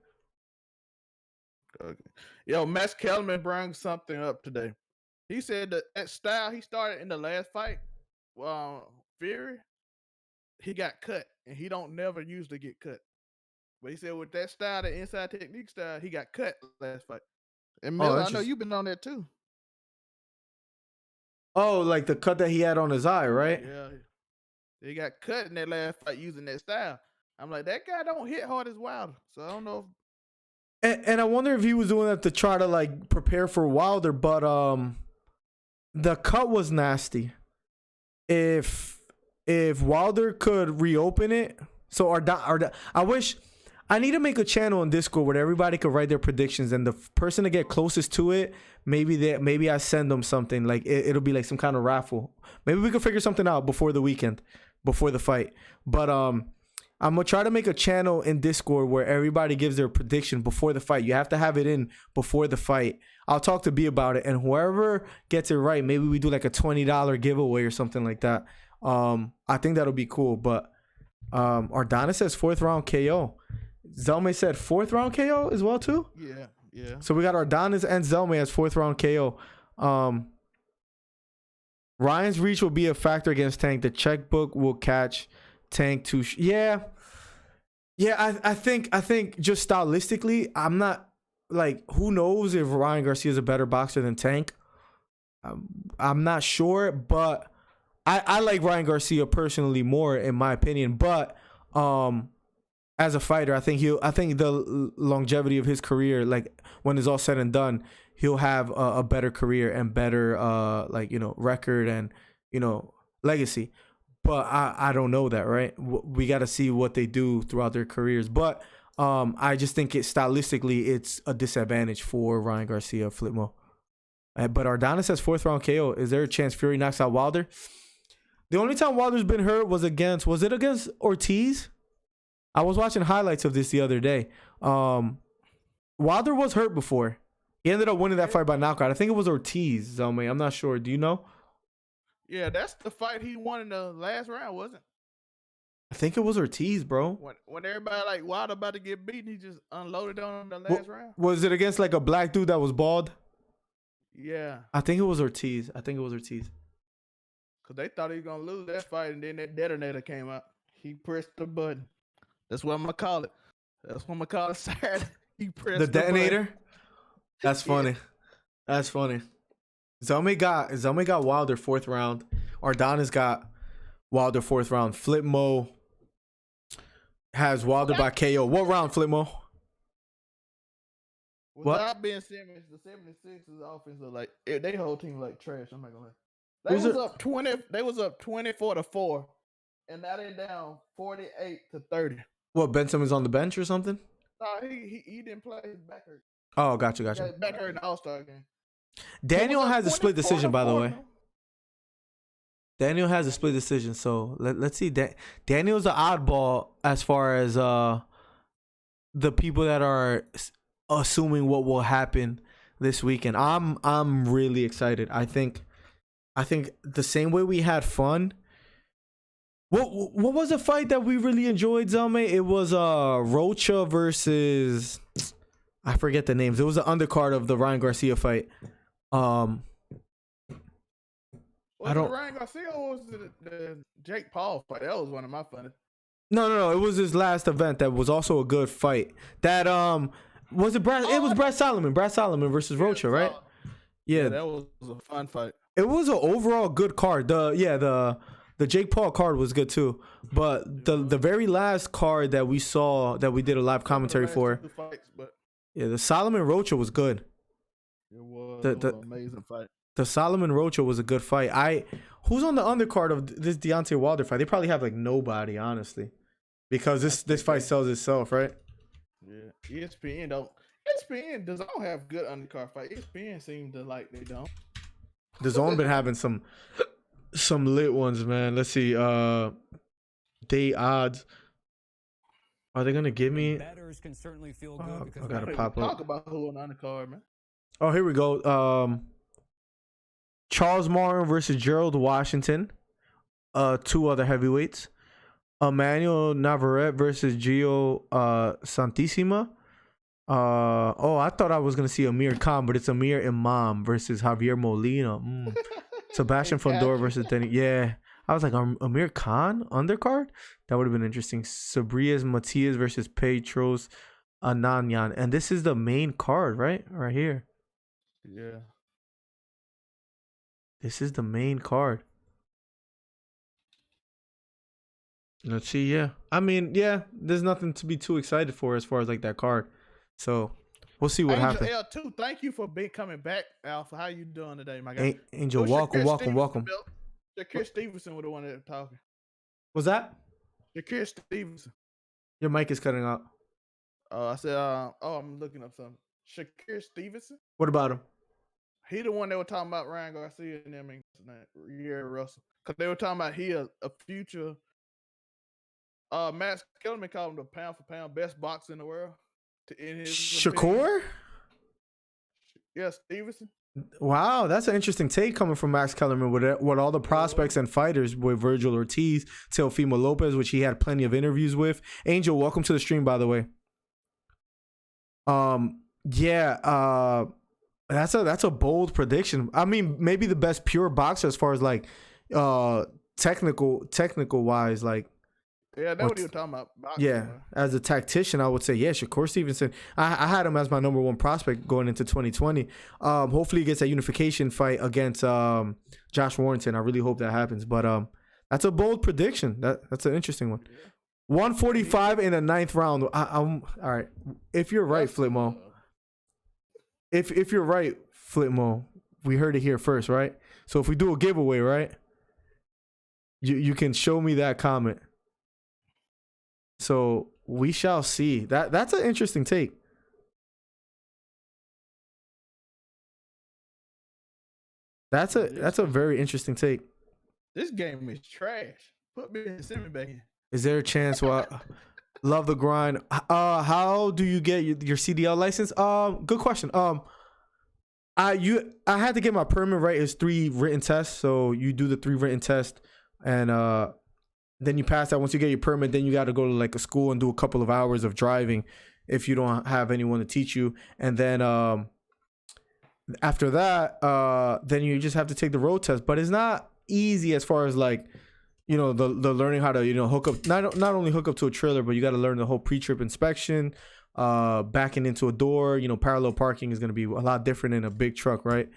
Okay. Yo, Max Kellerman brings something up today. He said that style he started in the last fight, Fury, he got cut, and he don't never usually get cut. But he said with that style, the inside technique style, he got cut last fight. And Miller, I know you've been on that too. Oh, like the cut that he had on his eye, right? Yeah. He got cut in that last fight using that style. I'm like, that guy don't hit hard as Wilder. So I don't know. And I wonder if he was doing that to try to like prepare for Wilder, but the cut was nasty. If Wilder could reopen it, so I need to make a channel on Discord where everybody could write their predictions, and the person to get closest to it, maybe I send them something like it'll be like some kind of raffle. Maybe we could figure something out before the weekend, before the fight. But I'm gonna try to make a channel in Discord where everybody gives their prediction before the fight. You have to have it in before the fight. I'll talk to B about it, and whoever gets it right, maybe we do like a $20 giveaway or something like that. I think that'll be cool. But Ardana says 4th round KO. Zelme said 4th round KO as well too. Yeah. So we got Ardanas and Zelme as 4th round KO. Ryan's reach will be a factor against Tank. The checkbook will catch Tank to yeah. Yeah, I think just stylistically, I'm not like who knows if Ryan Garcia is a better boxer than Tank. I'm not sure, but I like Ryan Garcia personally more in my opinion. But um, as a fighter, I think the longevity of his career, like when it's all said and done, he'll have a better career and better like record and legacy. But I don't know that, right? We got to see what they do throughout their careers. But I just think stylistically it's a disadvantage for Ryan Garcia, Flipmo. But Ardanis has fourth round KO. Is there a chance Fury knocks out Wilder? The only time Wilder's been hurt was it against Ortiz? I was watching highlights of this the other day. Wilder was hurt before. He ended up winning that fight by knockout. I think it was Ortiz, Zelmay. I'm not sure. Do you know? Yeah, that's the fight he won in the last round, wasn't it? I think it was Ortiz, bro. When everybody like Wilder about to get beaten, he just unloaded on him the last round. Was it against like a black dude that was bald? Yeah. I think it was Ortiz. Because they thought he was going to lose that fight, and then that detonator came out. He pressed the button. That's what I'm going to call it. That's what I'm going to call it Saturday. He pressed the detonator? button. That's funny. Yeah. That's funny. Zelmay got Wilder fourth round. Ardanis got Wilder fourth round. Flipmo has Wilder by KO. What round, Flipmo? Without being Simmons, the 76ers offense are like they whole team like trash. I'm not gonna lie. They was up 24-4, and now they're down 48-30. What, Ben Simmons on the bench or something? No, he didn't play. His back hurt. Oh, gotcha. His back hurt in the All-Star game. Daniel has a split decision, by the way. Daniel has a split decision, so let's see. Daniel's the oddball as far as the people that are assuming what will happen this weekend. I'm really excited. I think the same way we had fun. What was the fight that we really enjoyed, Zelmay? It was Rocha versus, I forget the names. It was the undercard of the Ryan Garcia fight. Was it Ryan Garcia or was it the Jake Paul fight? That was one of my funny. No. It was his last event that was also a good fight. That was it Brad? It was Brad Solomon. Brad Solomon versus Rocha, right? Yeah, that was a fun fight. It was an overall good card. The Jake Paul card was good too. But the very last card that we saw that we did a live commentary for, the Solomon Rocha was good. It was an amazing fight. The Solomon Rocha was a good fight. Who's on the undercard of this Deontay Wilder fight? They probably have like nobody, honestly, because this fight sells itself, right? Yeah, ESPN doesn't have good undercard fight. ESPN seems to like they don't. The Zone been having some lit ones, man. Let's see. Day odds. Are they gonna give me? Bettors can certainly feel good because I gotta pop up. Talk about who on the undercard, man. Oh, here we go. Charles Martin versus Gerald Washington. Two other heavyweights. Emmanuel Navarrete versus Gio Santissima. I thought I was gonna see Amir Khan, but it's Amir Imam versus Javier Molina. Sebastian Fundora versus Denny. Yeah, I was like, Amir Khan undercard? That would have been interesting. Sabrias Matias versus Petros Ananyan, and this is the main card, right here. Yeah. This is the main card. Let's see, yeah. I mean, yeah, there's nothing to be too excited for as far as like that card. So we'll see what happens. L2, thank you for coming back, Alpha. How you doing today, my guy? Angel, welcome. Shakir Stevenson was the one that was talking. Was that? Shakir Stevenson. Your mic is cutting out. I said, I'm looking up something. Shakir Stevenson? What about him? He the one that were talking about Ryan Garcia and them and Russell. Because they were talking about he a future. Max Kellerman called him the pound for pound best boxer in the world. Shakur? Yeah, Stevenson. Wow, that's an interesting take coming from Max Kellerman with all the prospects and fighters with Virgil Ortiz, Teofimo Lopez, which he had plenty of interviews with. Angel, welcome to the stream, by the way. That's a bold prediction. I mean, maybe the best pure boxer as far as like technical wise, like Yeah, that's Or what he was talking about. Boxing, yeah, bro. as a tactician, I would say yeah, Shakur Stevenson. I had him as my number one prospect going into 2020. Hopefully he gets that unification fight against Josh Warrington. I really hope that happens. But that's a bold prediction. That's an interesting one. Yeah. 145 in the ninth round. I'm all right. If you're right, Flipmo. If you're right, Flipmo, we heard it here first, right? So if we do a giveaway, right? You can show me that comment. So we shall see. That's an interesting take. That's a very interesting take. This game is trash. Put me and Simon back in. Is there a chance? Love the grind. How do you get your CDL license? Good question. I had to get my permit, right. It's 3 written tests. So you do the 3 written tests, and then you pass that. Once you get your permit, then you got to go to like a school and do a couple of hours of driving if you don't have anyone to teach you. And then after that, then you just have to take the road test. But it's not easy as far as like, the learning how to, hook up, not only hook up to a trailer, but you got to learn the whole pre-trip inspection, backing into a door. Parallel parking is going to be a lot different in a big truck, right?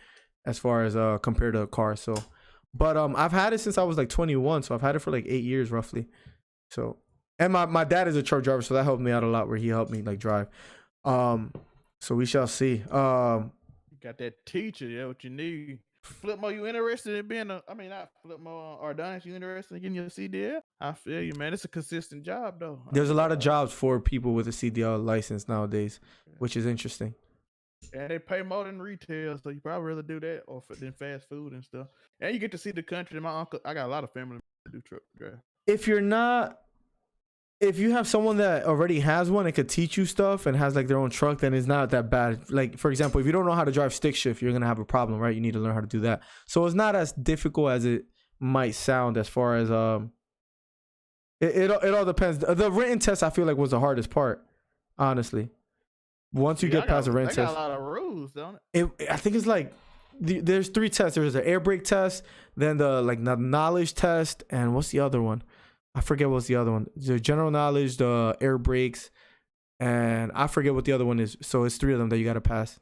As far as compared to a car. So, but I've had it since I was like 21, so I've had it for like 8 years roughly. So, and my dad is a truck driver, so that helped me out a lot where he helped me like drive. So we shall see. You got that teacher, yeah, what you need. Flipmo, you interested in being not Flipmo or Adonis, you interested in getting your CDL? I feel you, man. It's a consistent job, though. There's a lot of jobs for people with a CDL license nowadays, which is interesting. And they pay more than retail, so you probably rather do that than fast food and stuff. And you get to see the country. My uncle, I got a lot of family that do truck drive. If you have someone that already has one and could teach you stuff and has like their own truck, then it's not that bad. Like, for example, if you don't know how to drive stick shift, you're going to have a problem, right? You need to learn how to do that. So it's not as difficult as it might sound as far as, it all depends. The written test, I feel like, was the hardest part, honestly. Once you get past the written test. They got a lot of rules, don't it? I think it's like, there's 3 tests. There's an air brake test, then the knowledge test, and what's the other one? I forget what's the other one. The general knowledge, the air brakes, and I forget what the other one is. So it's 3 of them that you got to pass.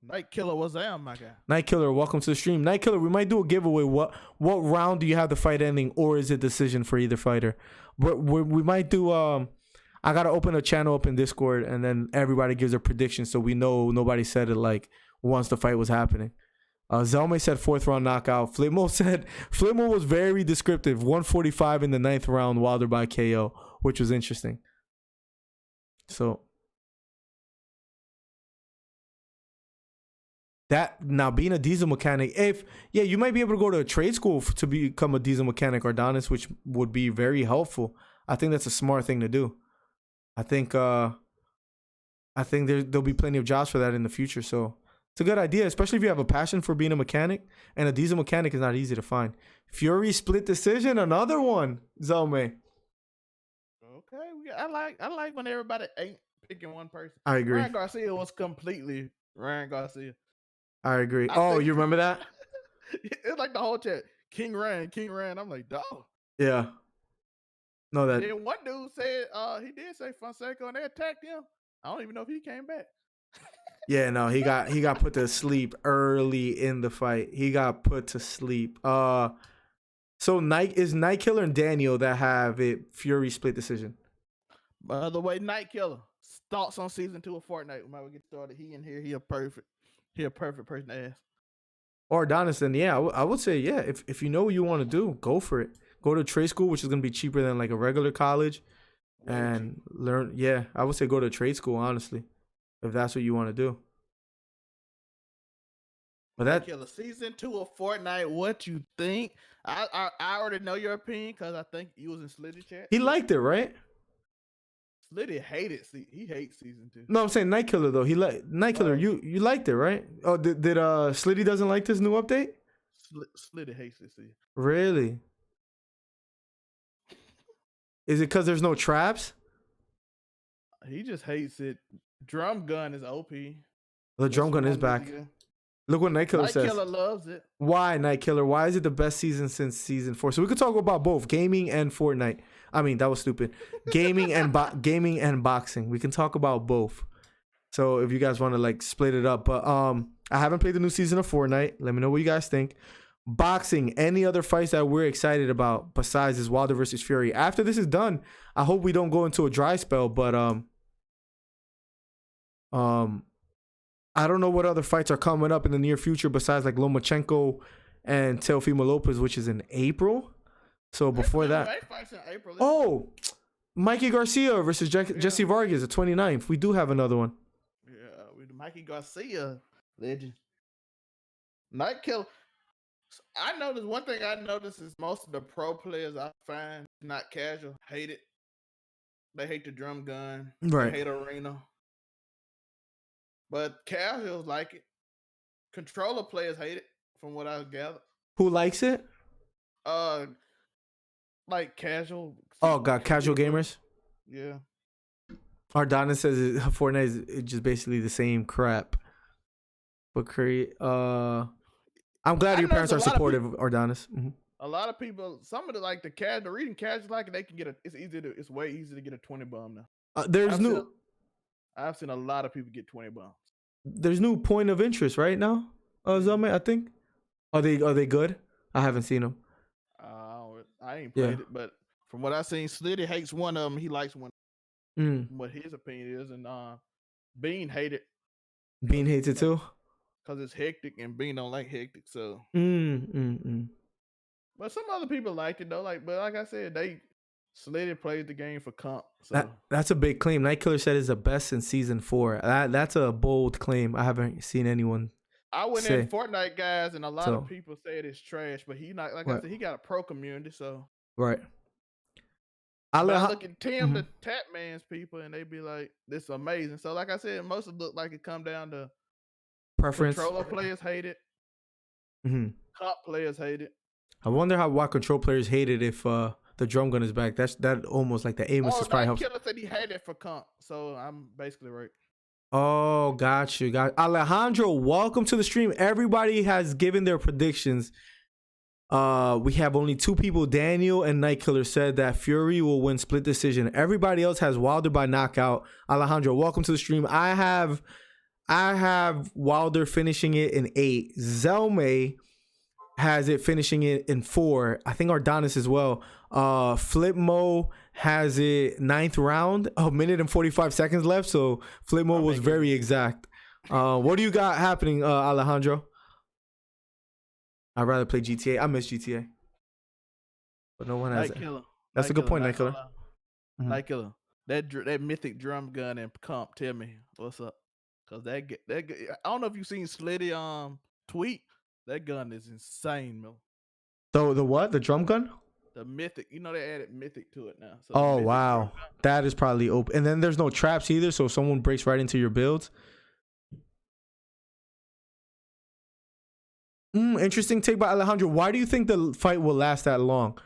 Night Killer, what's that, my guy? Night Killer, welcome to the stream. Night Killer, we might do a giveaway. What round do you have the fight ending, or is it decision for either fighter? But we might do. I gotta open a channel up in Discord, and then everybody gives their predictions, so we know nobody said it like once the fight was happening. Zelme said 4th round knockout. Flipmo was very descriptive. 145 in the 9th round, Wilder by KO, which was interesting. So that now being a diesel mechanic, you might be able to go to a trade school to become a diesel mechanic or Adonis, which would be very helpful. I think that's a smart thing to do. I think there'll be plenty of jobs for that in the future. So it's a good idea, especially if you have a passion for being a mechanic. And a diesel mechanic is not easy to find. Fury split decision, another one. Zelme. Okay, I like when everybody ain't picking one person. I agree. Ryan Garcia was completely Ryan Garcia. I agree. You remember that? It's like the whole chat. King Ryan. I'm like, dog. Yeah. No, that. And one dude said he did say Fonseca, and they attacked him. I don't even know if he came back. Yeah, no, he got put to sleep early in the fight. He got put to sleep. So Night Killer and Daniel that have it Fury split decision. By the way, Night Killer, thoughts on season 2 of Fortnite? When we get started, he in here, he a perfect person to ask. Or Adonis, then yeah, I would say yeah. If you know what you want to do, go for it. Go to trade school, which is gonna be cheaper than like a regular college, and learn. Yeah, I would say go to trade school, honestly, if that's what you want to do. But that Killer season 2 of Fortnite, what you think? I already know your opinion because I think you was in Slitty chat. He liked it, right? Slitty he hates season 2. No, I'm saying Night Killer though. Night Killer. You liked it, right? Oh, did Slitty doesn't like this new update? Slitty hates this season. Really? Is it because there's no traps? He just hates it. Drum gun is OP. The drum gun is back. Look what Night Killer Night says. Killer loves it. Why, Night Killer? Why is it the best season since season 4? So we could talk about both gaming and Fortnite. I mean, that was stupid. Gaming and gaming and boxing. We can talk about both. So if you guys want to like split it up, but I haven't played the new season of Fortnite. Let me know what you guys think. Boxing. Any other fights that we're excited about besides this Wilder versus Fury? After this is done, I hope we don't go into a dry spell. But I don't know what other fights are coming up in the near future besides like Lomachenko and Teofimo Lopez, which is in April. So before that, oh, Mikey Garcia versus Jesse Vargas, the 29th. We do have another one. Yeah, with Mikey Garcia, legend. Night Killer. I noticed one thing I noticed is most of the pro players I find not casual hate it. They hate the drum gun. Right. They hate arena. But casuals like it. Controller players hate it, from what I gathered. Who likes it? Like casual. Oh God, casual gamers. Yeah. Ardana says Fortnite is just basically the same crap. But I'm glad your parents are supportive, Ardanis. Mm-hmm. A lot of people, some of the like the reading casuals like it, they can get it's way easier to get a 20 bomb now. I've seen a lot of people get 20 bombs. There's new point of interest right now. Zelme, I think. Are they good? I haven't seen them. I ain't played it, but from what I've seen, Slitty hates one of them. He likes one. What his opinion is, and Bean hate it. Bean hates it too. Cause it's hectic, and Bean don't like hectic. So. But some other people liked it though. But like I said, Slitty plays the game for comp. So that's a big claim. Night Killer said it's the best in season 4. That's a bold claim. I haven't seen anyone. I went in Fortnite guys, and a lot of people say it's trash, but he not like I said. He got a pro community, so right. I look at Tim, the Tap Man's people, and they be like, "This is amazing." So, like I said, most of it look like it come down to preference. Controller players hate it. Cop players hate it. I wonder why control players hate it if the drum gun is back. That almost like the aim assist probably helps. Killer said he hated it for comp, so I'm basically right. Oh, got you. Alejandro, welcome to the stream. Everybody has given their predictions. We have only 2 people. Daniel and Night Killer said that Fury will win split decision. Everybody else has Wilder by knockout. Alejandro, welcome to the stream. I have Wilder finishing it in 8. Zelme has it finishing it in 4. I think Ardanis as well. Flipmo has it 9th round. A minute and 45 seconds left. So Flipmo was very exact. What do you got happening, Alejandro? I'd rather play GTA. I miss GTA. But no one has it. That's a good point, Night Killer. Night Killer. That mythic drum gun and comp, tell me what's up. Cause that I don't know if you've seen Slitty tweet. That gun is insane, Miller. The what? The drum gun? The mythic. You know they added mythic to it now. So oh wow, that is probably open. And then there's no traps either, so if someone breaks right into your builds. Interesting take by Alejandro. Why do you think the fight will last that long?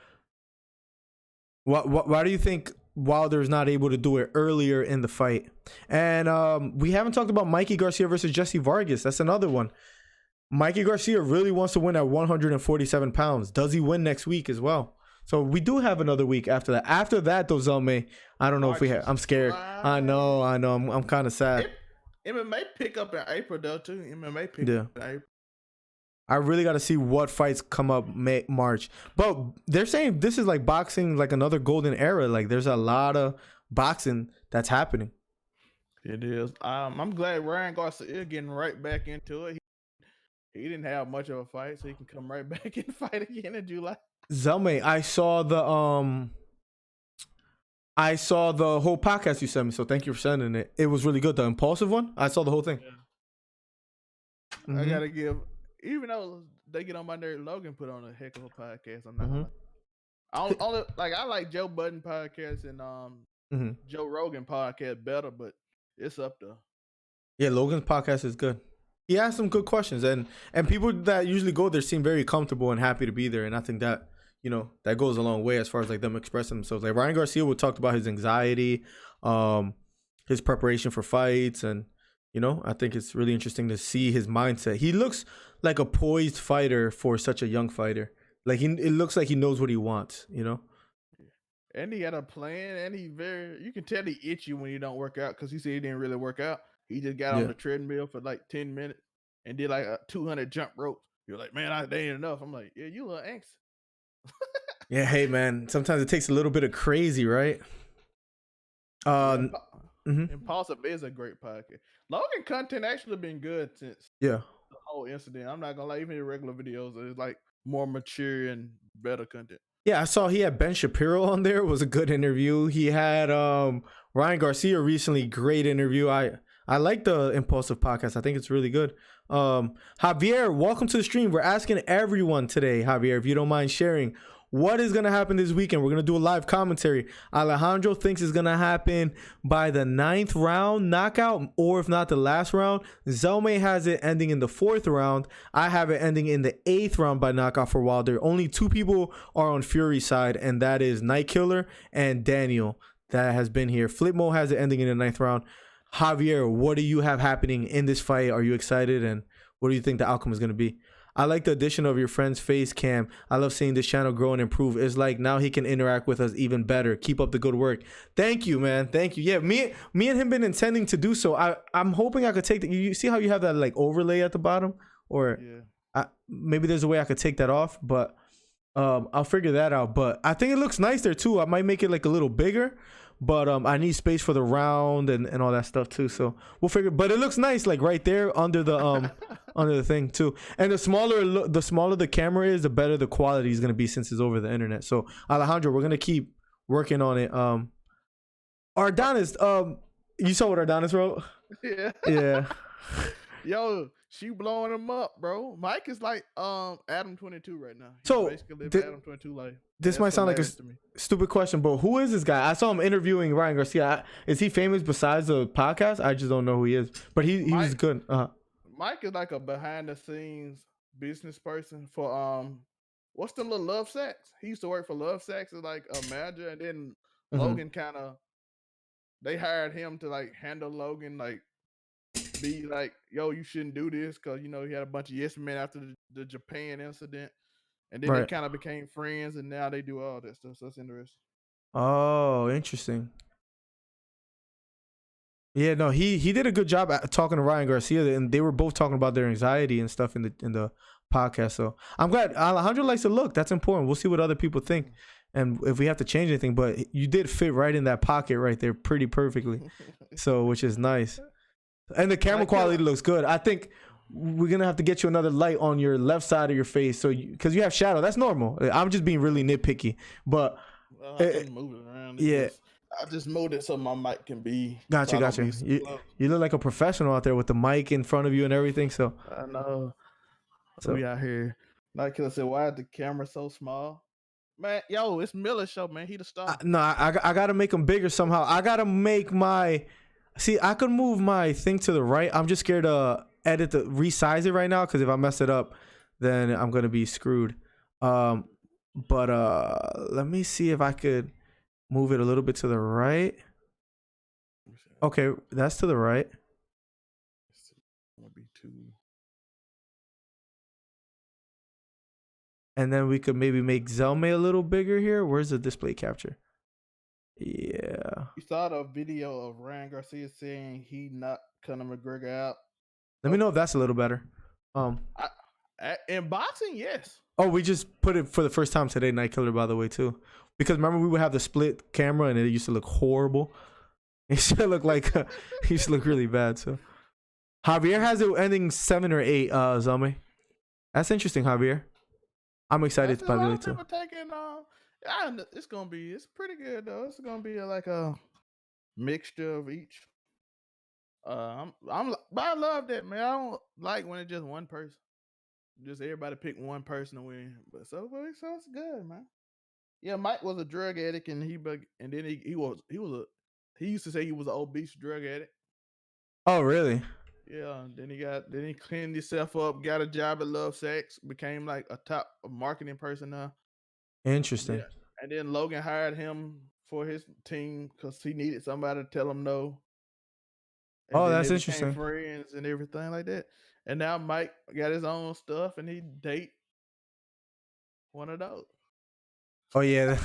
Why do you think Wilder is not able to do it earlier in the fight? And we haven't talked about Mikey Garcia versus Jesse Vargas. That's another one. Mikey Garcia really wants to win at 147 pounds. Does he win next week as well? So we do have another week after that. After that, though, Zelme, I don't know if we have. I'm scared. I know. I'm kind of sad. MMA pick up in April, though, too. MMA pick up in April. I really got to see what fights come up March. But they're saying this is like boxing, like another golden era. Like there's a lot of boxing that's happening. It is. I'm glad Ryan Garcia is getting right back into it. He didn't have much of a fight, so he can come right back and fight again in July. Zelme, I saw the whole podcast you sent me, so thank you for sending it. It was really good. The impulsive one, I saw the whole thing. Yeah. I gotta give, even though they get on my nerve, Logan put on a heck of a podcast. I'm not I like Joe Budden podcast and Joe Rogan podcast better, but it's up there. Yeah, Logan's podcast is good. He asked some good questions, and people that usually go there seem very comfortable and happy to be there. And I think that, that goes a long way as far as like them expressing themselves. Like Ryan Garcia would talk about his anxiety, his preparation for fights, and You know, I think it's really interesting to see his mindset. He looks like a poised fighter for such a young fighter. Like it looks like he knows what he wants. You know. And he had a plan, and you can tell he itchy when he don't work out because he said he didn't really work out. He just got on Yeah. the treadmill for like 10 minutes and did like a 200 jump ropes. You're like, man, they ain't enough. I'm like, yeah, you a little anxious. Yeah. Hey, man. Sometimes it takes a little bit of crazy, right? Impulsive is a great podcast. Logan content actually been good since Yeah. the whole incident. I'm not gonna lie, even the regular videos is like more mature and better content. Yeah, I saw he had Ben Shapiro on there. It was a good interview. He had Ryan Garcia recently, great interview. I like the Impulsive podcast. I think it's really good. Javier, welcome to the stream. We're asking everyone today, Javier, if you don't mind sharing, what is going to happen this weekend? We're going to do a live commentary. Alejandro thinks it's going to happen by the 9th round knockout, or if not the last round. Zelme has it ending in the 4th round. I have it ending in the 8th round by knockout for Wilder. Only 2 people are on Fury's side, and that is Night Killer and Daniel that has been here. Flipmo has it ending in the 9th round. Javier, what do you have happening in this fight? Are you excited? And what do you think the outcome is going to be? I like the addition of your friend's face cam. I love seeing this channel grow and improve. It's like now he can interact with us even better. Keep up the good work. Thank you, man. Thank you. Yeah, me and him been intending to do so. I'm hoping I could take that. You see how you have that like overlay at the bottom, or maybe there's a way I could take that off, but I'll figure that out. But I think it looks nice there too. I might make it like a little bigger, but I need space for the round and all that stuff too. So we'll figure. But it looks nice, like right there under the under the thing too. And the smaller the camera is, the better the quality is gonna be since it's over the internet. So Alejandro, we're gonna keep working on it. Ardonis, you saw what Ardonis wrote? Yeah. Yeah. Yo, she blowing him up, bro. Mike is like Adam 22 right now. He's So, basically living Adam 22 life. This might sound like a stupid question, but who is this guy? I saw him interviewing Ryan Garcia. Is he famous besides the podcast? I just don't know who he is. But he was good. Mike is like a behind the scenes business person for what's the little Love Sacks? He used to work for Love Sacks as like a manager, and then Logan they hired him to like handle Logan, like be like, yo, you shouldn't do this because he had a bunch of yes men after the Japan incident. And then they kind of became friends, and now they do all that stuff. So that's interesting. Oh, interesting. Yeah, no, he did a good job at talking to Ryan Garcia, and they were both talking about their anxiety and stuff in the podcast. So I'm glad Alejandro likes to look. That's important. We'll see what other people think, and if we have to change anything. But you did fit right in that pocket right there, pretty perfectly. So, which is nice, and the camera quality looks good. I think we're gonna have to get you another light on your left side of your face, so because you have shadow. That's normal. I'm just being really nitpicky, but I can move it around. I just moved it so my mic can be. Gotcha. You look like a professional out there with the mic in front of you and everything. So I know. So we out here. Like I said, why is the camera so small? Man, yo, it's Miller's show, man. He the star. I gotta make them bigger somehow. I gotta make my. See, I could move my thing to the right. I'm just scared to resize it right now, because if I mess it up, then I'm gonna be screwed. But let me see if I could move it a little bit to the right. Okay, that's to the right. And then we could maybe make Zelme a little bigger here. Where's the display capture? Yeah. You saw the video of Ryan Garcia saying he knocked Conor McGregor out. Let me know if that's a little better. In boxing, yes. Oh, we just put it for the first time today, Night Killer, by the way, too. Because remember, we would have the split camera, and it used to look horrible. It used to look like it used to look really bad. So Javier has it ending 7 or 8. Zelme, that's interesting, Javier. I'm excited by the way too. It's pretty good though. It's gonna be like a mixture of each. But I love that, man. I don't like when it's just one person. Just everybody pick one person to win. But so it's good, man. Yeah, Mike was a drug addict, and then he used to say he was an obese drug addict. Oh, really? Yeah. Then he cleaned himself up, got a job at Love Sex, became like a top marketing person now. Interesting. Yeah. And then Logan hired him for his team because he needed somebody to tell him no. and Oh, then that's they became interesting. friends and everything like that. And now Mike got his own stuff, and he date one of those. Oh yeah.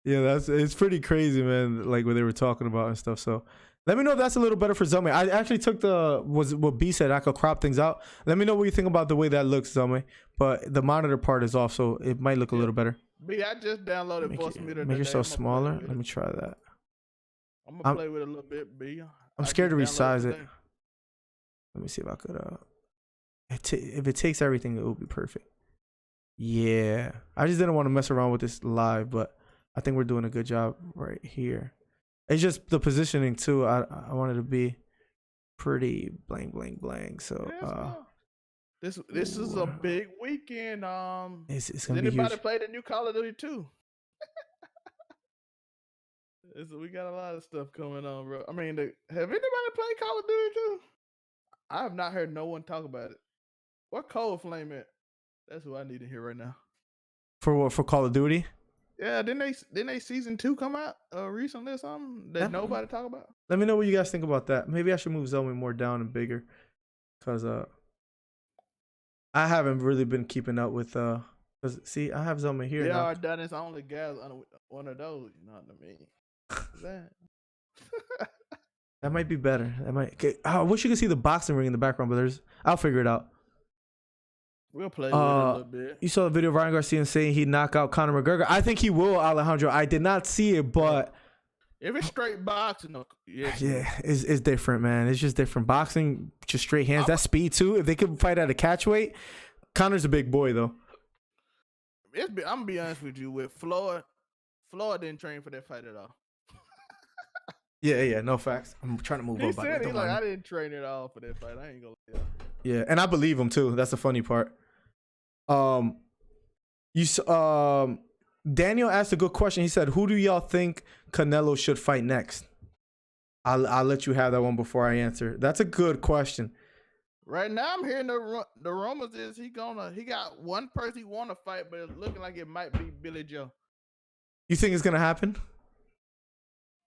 Yeah, it's pretty crazy, man. Like what they were talking about and stuff. So let me know if that's a little better for Zelme. I actually took was what B said. I could crop things out. Let me know what you think about the way that looks, Zelme. But the monitor part is off, so it might look a little better. B, I just downloaded Voice Meter Make today. yourself I'm gonna play smaller. with Let it. me try that. I'm gonna play with it a little bit, B. I'm I scared to just downloaded resize it. today. Let me see if I could. If it takes everything, it will be perfect. Yeah, I just didn't want to mess around with this live, but I think we're doing a good job right here. It's just the positioning too. I wanted to be pretty blank, blank, blank. So This is a big weekend. it's Has gonna be anybody huge. played the new Call of Duty 2? We got a lot of stuff coming on, bro. I mean, have anybody played Call of Duty 2? I have not heard no one talk about it. What Cold Flame at? That's who I need to hear right now. For what? For Call of Duty? Yeah, didn't they season 2 come out recently or something that nobody talk about? Let me know what you guys think about that. Maybe I should move Zelmy more down and bigger, cause I haven't really been keeping up with cause see I have Zelmy here now. Yeah, done his only guys on one of those. You know what I mean? That. That might be better. That might. Okay. I wish you could see the boxing ring in the background, but I'll figure it out. We'll play with it a little bit. You saw the video of Ryan Garcia saying he'd knock out Conor McGregor. I think he will, Alejandro. I did not see it, but if it's straight boxing, yes. Yeah, it's different, man. It's just different. Boxing, just straight hands. That's speed too. If they could fight at a catch weight, Conor's a big boy though. I'm gonna be honest with you. With Floyd didn't train for that fight at all. Yeah, no facts. I'm trying to move He up. said I didn't train at all for that fight. I ain't gonna lie. Yeah, and I believe him too. That's the funny part. Daniel asked a good question. He said, "Who do y'all think Canelo should fight next?" I'll let you have that one before I answer. That's a good question. Right now, I'm hearing the rumors is he got one person he want to fight, but it's looking like it might be Billy Joe. You think it's gonna happen?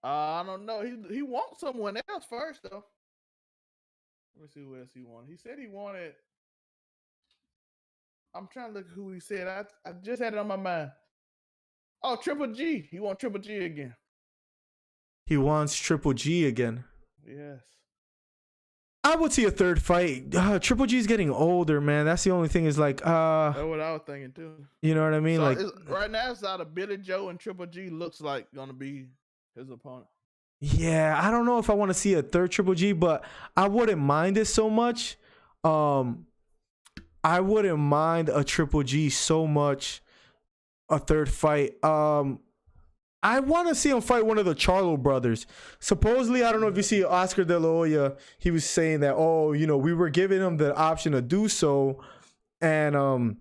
I don't know. He wants someone else first though. Let me see who else he wanted. He said he wanted. I'm trying to look who he said. I just had it on my mind. Oh, Triple G. He wants Triple G again. He wants Triple G again. Yes. I would see a third fight. Triple G's getting older, man. That's the only thing is like, that's what I was thinking too. You know what I mean? So like right now, it's out of Billy Joe and Triple G looks like gonna be his opponent. Yeah, I don't know if I want to see a third Triple G, but I wouldn't mind it so much. I wouldn't mind a Triple G so much. A third fight. I want to see him fight one of the Charlo brothers. Supposedly, I don't know if you see Oscar De La Hoya. He was saying that, we were giving him the option to do so, and and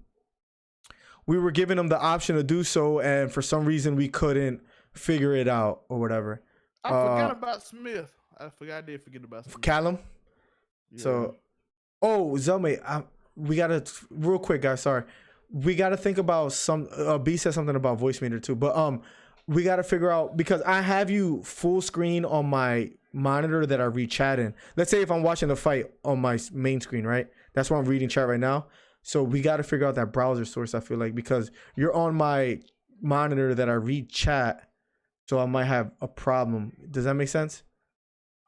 for some reason we couldn't figure it out or whatever. I forgot about Smith. I did forget about Smith. Callum. Yeah. So, Zelme, we gotta real quick, guys. Sorry, we gotta think about some. B said something about voice meter too, but we gotta figure out because I have you full screen on my monitor that I read chat in. Let's say if I'm watching the fight on my main screen, right? That's why I'm reading chat right now. So we gotta figure out that browser source. I feel like because you're on my monitor that I read chat. So I might have a problem. Does that make sense?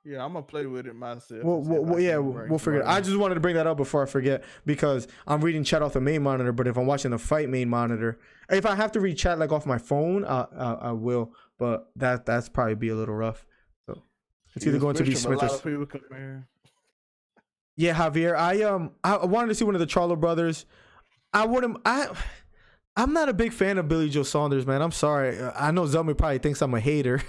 Yeah, I'm gonna play with it myself. We'll figure it out. I just wanted to bring that up before I forget because I'm reading chat off the main monitor. But if I'm watching the fight main monitor, if I have to read chat like off my phone, I will. But that's probably be a little rough. So it's either going to be Smith or. Yeah, Javier. I wanted to see one of the Charlo brothers. I'm not a big fan of Billy Joe Saunders, man. I'm sorry. I know Zelmy probably thinks I'm a hater,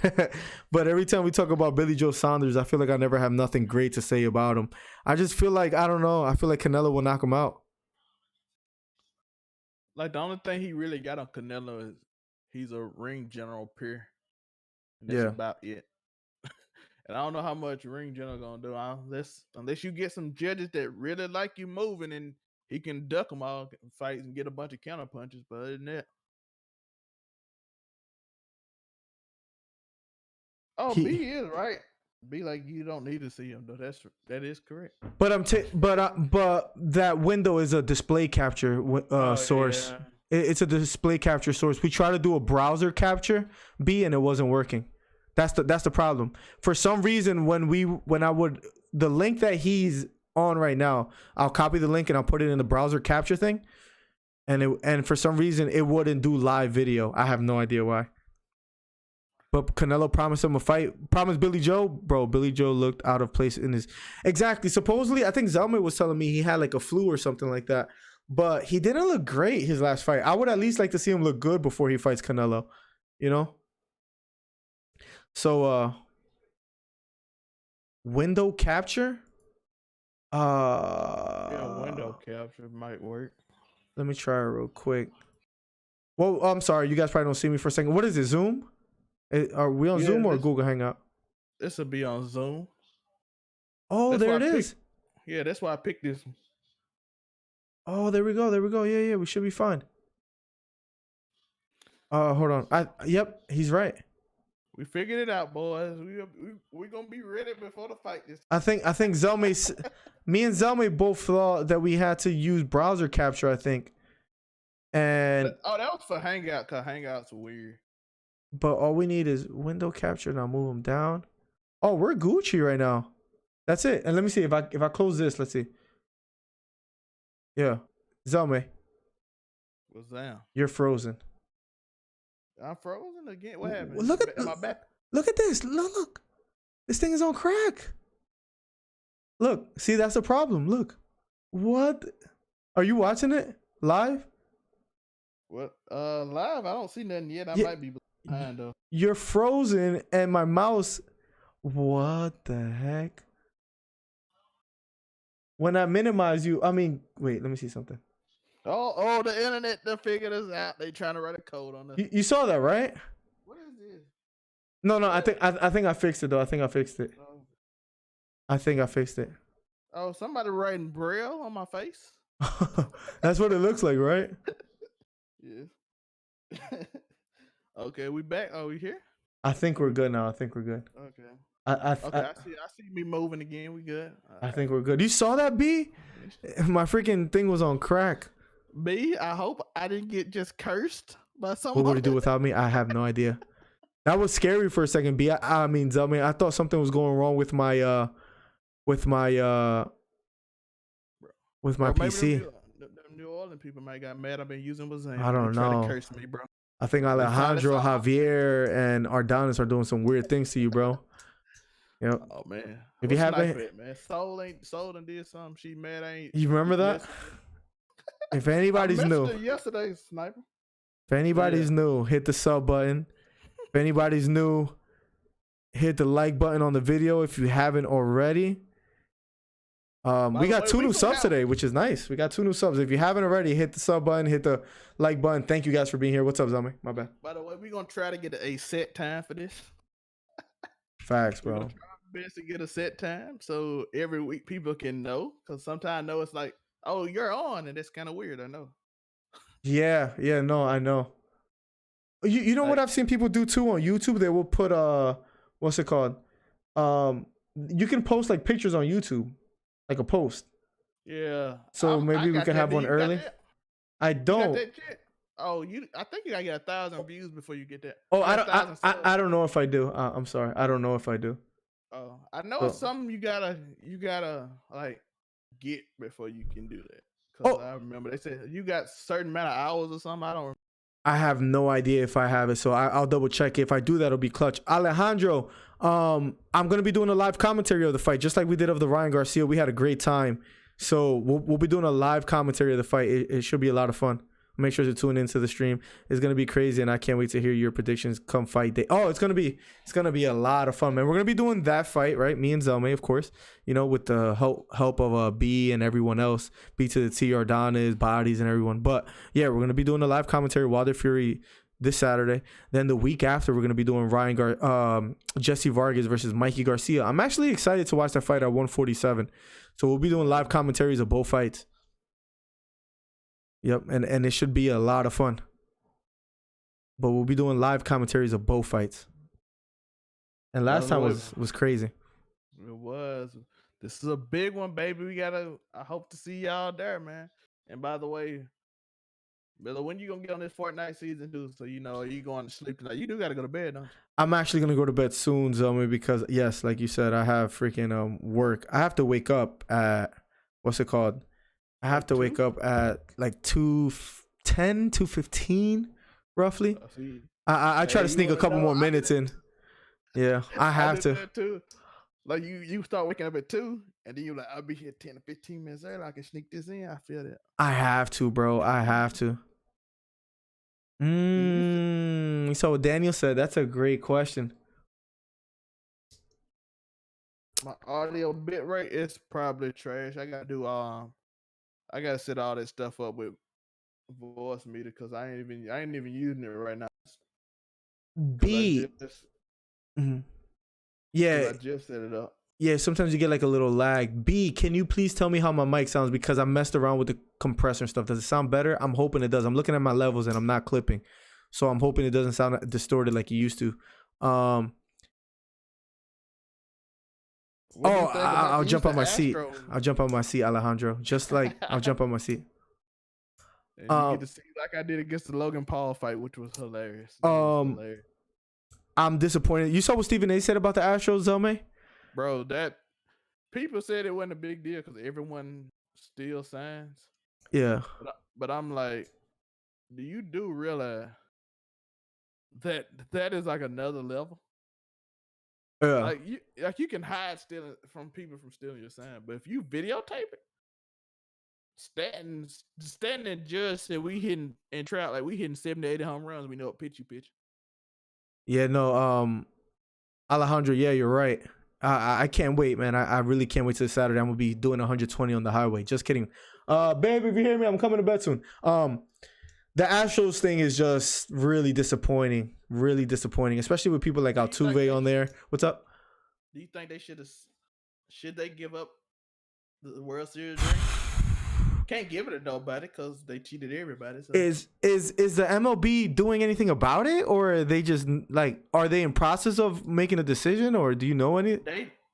but every time we talk about Billy Joe Saunders, I feel like I never have nothing great to say about him. I just feel like, I don't know. I feel like Canelo will knock him out. Like the only thing he really got on Canelo is he's a ring general peer. And that's about it. And I don't know how much ring general gonna do unless you get some judges that really like you moving and he can duck them all fights and get a bunch of counter punches, but other than that. Oh, He, B is right. B like you don't need to see him though. That is correct. but that window is a display capture Oh source. yeah. It's a display capture source. We tried to do a browser capture B and it wasn't working. That's the problem. For some reason, when I would the link that he's on right now, I'll copy the link and I'll put it in the browser capture thing, and for some reason it wouldn't do live video. I have no idea why. But Canelo promised him a fight. Promised Billy Joe, bro. Billy Joe looked out of place in his exactly. Supposedly, I think Zelma was telling me he had like a flu or something like that. But he didn't look great his last fight. I would at least like to see him look good before he fights Canelo. You know. So window capture. Yeah, window capture might work. Let me try it real quick. Well, I'm sorry, you guys probably don't see me for a second. What is it? Zoom? Are we on Zoom or Google Hangout? This will be on Zoom. Oh, That's there why it is. Yeah, that's why I picked this one. Oh, there we go. There we go. Yeah, we should be fine. Hold on. Yep, he's right. We figured it out, boys. We gonna be ready before the fight. I think Zelme, me and Zelme both thought that we had to use browser capture. I think, and that was for Hangout, cause Hangout's weird. But all we need is window capture. Now move them down. Oh, we're Gucci right now. That's it. And let me see if I close this. Let's see. Yeah, Zelme, What's down? you're frozen. I'm frozen again. What happened? Look at my back. Look at this. Look. This thing is on crack. Look. See, that's the problem. Look. What? Are you watching it live? What? Live? I don't see nothing yet. I Yeah. might be behind though. You're frozen and my mouse. What the heck? When I minimize you, I mean, wait, let me see something. Oh, the internet done figured us out. They trying to write a code on us. You saw that, right? What is this? No, I think I fixed it though. I think I fixed it. I think I fixed it. Oh, somebody writing Braille on my face? That's what it looks like, right? Yeah. Okay, we back. Oh, we here? I think we're good now. I think we're good. Okay. I see me moving again. We good. I think we're good. You saw that, B? My freaking thing was on crack. B, I hope I didn't get just cursed by someone. What would he do without me? I have no idea. That was scary for a second, B. I mean, Zelman, I thought something was going wrong with my PC. Them New Orleans people might got mad. I've been using Bazan. I don't know. To curse me, bro. I think Alejandro, Javier, and Ardonis are doing some weird things to you, bro. You know, Oh man. if you haven't, man, Soul done did something. She mad. You remember that? If anybody's new, yesterday, Sniper. If anybody's new, hit the sub button. If anybody's new, hit the like button on the video if you haven't already. We got 2 new subs today, which is nice. We got 2 new subs. If you haven't already, hit the sub button, hit the like button. Thank you guys for being here. What's up, Zami? My bad. By the way, we're gonna try to get a set time for this. Facts, bro. We're gonna try our best to get a set time so every week people can know. Because sometimes I know it's like, oh, you're on, and it's kind of weird. I know. Yeah, no, I know. You know what I've seen people do too on YouTube? They will put what's it called? You can post like pictures on YouTube, like a post. Yeah. So maybe we can have one early. I don't. Oh, I think you gotta get 1,000 views before you get that. Oh, I don't know if I do. I'm sorry. I don't know if I do. Oh, I know it's something you gotta like get before you can do that. Cause I remember they said you got certain amount of hours or something. I don't remember. I have no idea if I have it, so I'll double check. If I do that, it'll be clutch. Alejandro, I'm gonna be doing a live commentary of the fight, just like we did of the Ryan Garcia. We had a great time, so we'll be doing a live commentary of the fight. It should be a lot of fun. Make sure to tune into the stream. It's gonna be crazy, and I can't wait to hear your predictions come fight day. Oh, it's gonna be a lot of fun, man. We're gonna be doing that fight, right? Me and Zelme, of course. You know, with the help of B and everyone else, B to the T, Ardonis, Bodies, and everyone. But yeah, we're gonna be doing a live commentary Wilder Fury this Saturday. Then the week after, we're gonna be doing Jesse Vargas versus Mikey Garcia. I'm actually excited to watch that fight at 147. So we'll be doing live commentaries of both fights. Yep, and it should be a lot of fun. But we'll be doing live commentaries of both fights. And That last was time what was crazy. it was. This is a big one, baby. I hope to see y'all there, man. And by the way, Miller, when you gonna get on this Fortnite season, dude? So you going to sleep tonight? You do gotta go to bed, don't you? I'm actually gonna go to bed soon, Zelma, because yes, like you said, I have freaking work. I have to wake up at what's it called? I have Like to wake 2? up at like 2:10, 2:15, roughly. See, I try hey, to you sneak a wanna couple know? more minutes in. Yeah, I I have do to. that too. Like you start waking up at 2, and then you like, I'll be here 10 to 15 minutes early. I can sneak this in. I feel that. I have to, bro. I have to. You said, So what Daniel said, that's a great question. my audio bit rate is probably trash. I gotta set all that stuff up with voice meter because I ain't even using it right now because B. Mhm. because Yeah, I just set it up. yeah. Sometimes you get like a little lag. B. Can you please tell me how my mic sounds because I messed around with the compressor and stuff. Does it sound better? I'm hoping it does. I'm looking at my levels and I'm not clipping, so I'm hoping it doesn't sound distorted like it used to. What do you think about I'll the use jump of on my seat. Astros? I'll jump on my seat, Alejandro. Just like I'll jump on my seat. And you get to see like I did against the Logan Paul fight, which was hilarious. It was Um, hilarious. I'm disappointed. You saw what Stephen A said about the Astros, Zelme? Bro, that people said it wasn't a big deal because everyone still signs. Yeah. But I'm like, do you realize that is like another level? Yeah. Like you can hide stealing from people from stealing your sign, but if you videotape it, Stanton and Judge said we hitting and trout like we hitting 70, 80 home runs. We know what pitch you pitch. Yeah, no, Alejandro, yeah, you're right. I can't wait, man. I really can't wait till Saturday. I'm gonna be doing 120 on the highway. Just kidding. Babe, if you hear me, I'm coming to bed soon. The Astros thing is just really disappointing. Really disappointing, especially with people like Altuve on there. What's up? Do you think they should they give up the World Series ring? Can't give it to nobody because they cheated everybody. So. Is the MLB doing anything about it, or are they just like are they in process of making a decision, or do you know any?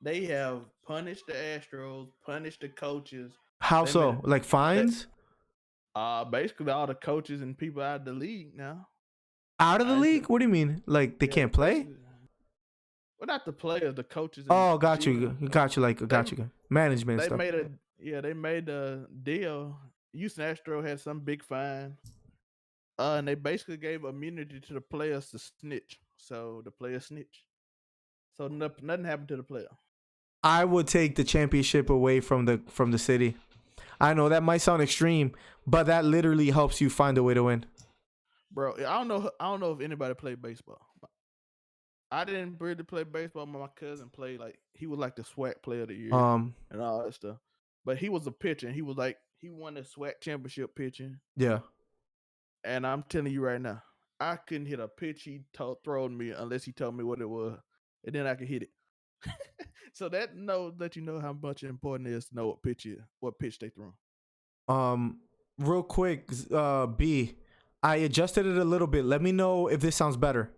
They have punished the Astros, punished the coaches. How so? Like fines? Basically all the coaches and people out of the league now. Out of the league? What do you mean? Like they can't play? Well, not the players, the coaches. Oh, got you. Management they stuff. They made a deal. Houston Astro had some big fine. And they basically gave immunity to the players to snitch. So the players snitch. So nothing happened to the player. I would take the championship away from the city. I know that might sound extreme, but that literally helps you find a way to win. Bro, I don't know if anybody played baseball. I didn't really play baseball, but my cousin played. Like he was like the SWAC player of the year and all that stuff. But he was a pitcher, and he won the SWAC championship pitching. Yeah. And I'm telling you right now, I couldn't hit a pitch he thrown me unless he told me what it was, and then I could hit it. So that let you know how much important it is to know what pitch they throw. Real quick, B, I adjusted it a little bit. Let me know if this sounds better.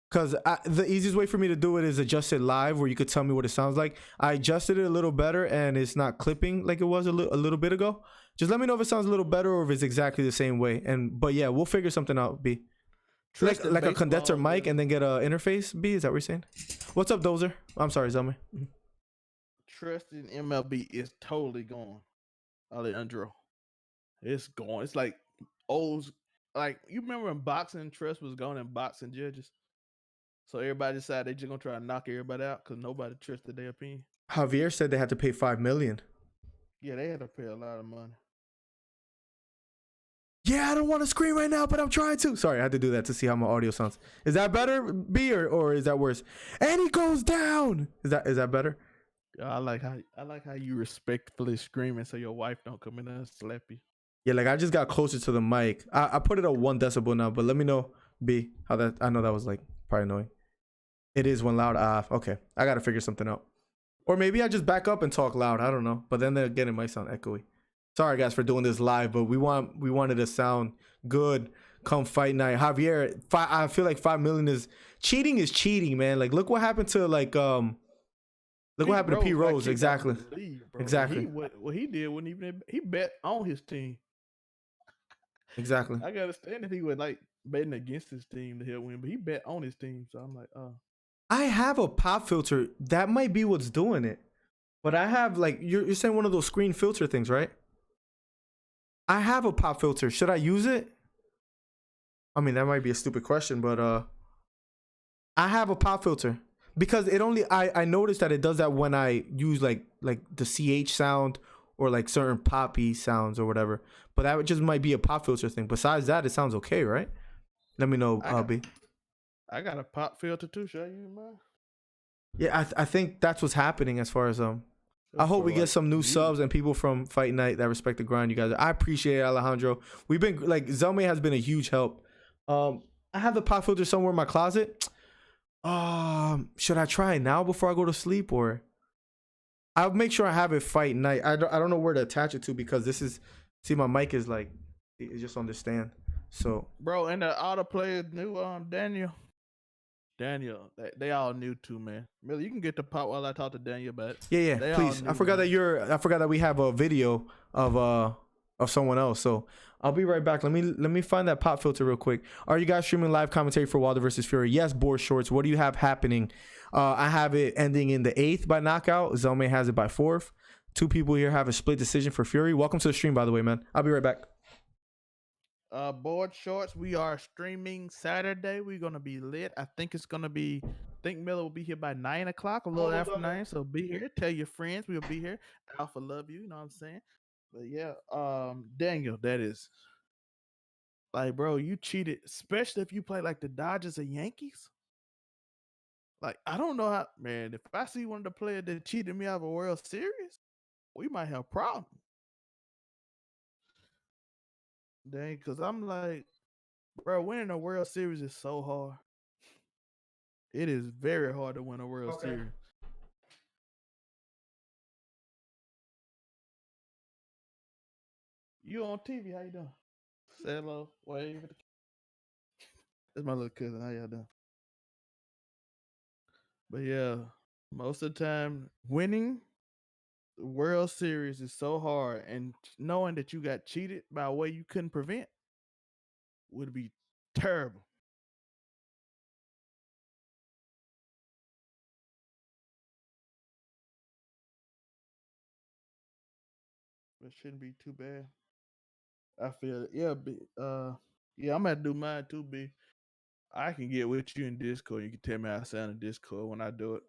Because the easiest way for me to do it is adjust it live where you could tell me what it sounds like. I adjusted it a little better and it's not clipping like it was a little bit ago. Just let me know if it sounds a little better or if it's exactly the same way. But yeah, we'll figure something out, B. Like a condenser mic and then get an interface, B? Is that what you're saying? What's up, Dozer? I'm sorry, Zelme. Trust in MLB is totally gone, Alejandro. It's gone. It's like old. Like, you remember when boxing trust was gone and boxing judges? So everybody decided they just gonna try to knock everybody out because nobody trusted their opinion. Javier said they had to pay $5 million. Yeah, they had to pay a lot of money. Yeah, I don't want to scream right now, but I'm trying to. Sorry, I had to do that to see how my audio sounds. Is that better, B, or is that worse? And he goes down. Is that better? I like how you respectfully screaming so your wife don't come in there and slap you. Yeah, like I just got closer to the mic. I put it at 1 decibel now, but let me know, B, how that. I know that was like probably annoying. It is when loud. Okay, I gotta figure something out. Or maybe I just back up and talk loud. I don't know. But then again, it might sound echoey. Sorry guys for doing this live, but we wanted to sound good come fight night. Javier, I feel like 5 million is cheating, man. Like look what happened to look what happened to P got Rose. kicked out of Exactly. the league, bro. Exactly. What he did wasn't even he bet on his team. Exactly. I gotta understand if he would like betting against his team to help win, but he bet on his team. So I'm like, oh, I have a pop filter. That might be what's doing it. But I have like you're saying one of those screen filter things, right? I have a pop filter. Should I use it? I mean, that might be a stupid question, but I have a pop filter because it only I noticed that it does that when I use like the CH sound or like certain poppy sounds or whatever. But that just might be a pop filter thing. Besides that, it sounds okay, right? Let me know, B. I got a pop filter too. Should I use mine? Yeah, I think that's what's happening as far as I hope we get some new subs and people from Fight Night that respect the grind, you guys. I appreciate it, Alejandro. We've been like Zelme has been a huge help. I have the pop filter somewhere in my closet. Should I try it now before I go to sleep, or I'll make sure I have it Fight Night. I don't know where to attach it to because this is my mic is like it just on the stand. So bro, and the auto player new Daniel, they all new too, man. Really, you can get the pop while I talk to Daniel about it. Yeah, they please. I forgot that we have a video of someone else. So I'll be right back. Let me find that pop filter real quick. Are you guys streaming live commentary for Wilder versus Fury? Yes, Board Shorts. What do you have happening? I have it ending in the 8th by knockout. Zelme has it by 4th. 2 people here have a split decision for Fury. Welcome to the stream, by the way, man. I'll be right back. Board Shorts, we are streaming Saturday. We're gonna be lit. I think Miller will be here by 9 o'clock, a little after 9. So be here. Tell your friends we'll be here. Alpha love you, you know what I'm saying? But yeah, Daniel, that is like, bro, you cheated, especially if you play like the Dodgers or Yankees. Like, I don't know how, man. If I see one of the players that cheated me out of a World Series, we might have a problem. Dang, because I'm like, bro, winning a World Series is so hard. It is very hard to win a World Series. You on TV? How you doing? Say hello. Wave. That's my little cousin. How y'all doing? But yeah, most of the time, winning the World Series is so hard, and knowing that you got cheated by a way you couldn't prevent would be terrible. But it shouldn't be too bad. I feel it. Yeah, yeah, I'm gonna do mine too, B. I can get with you in Discord. You can tell me how I sound in Discord when I do it.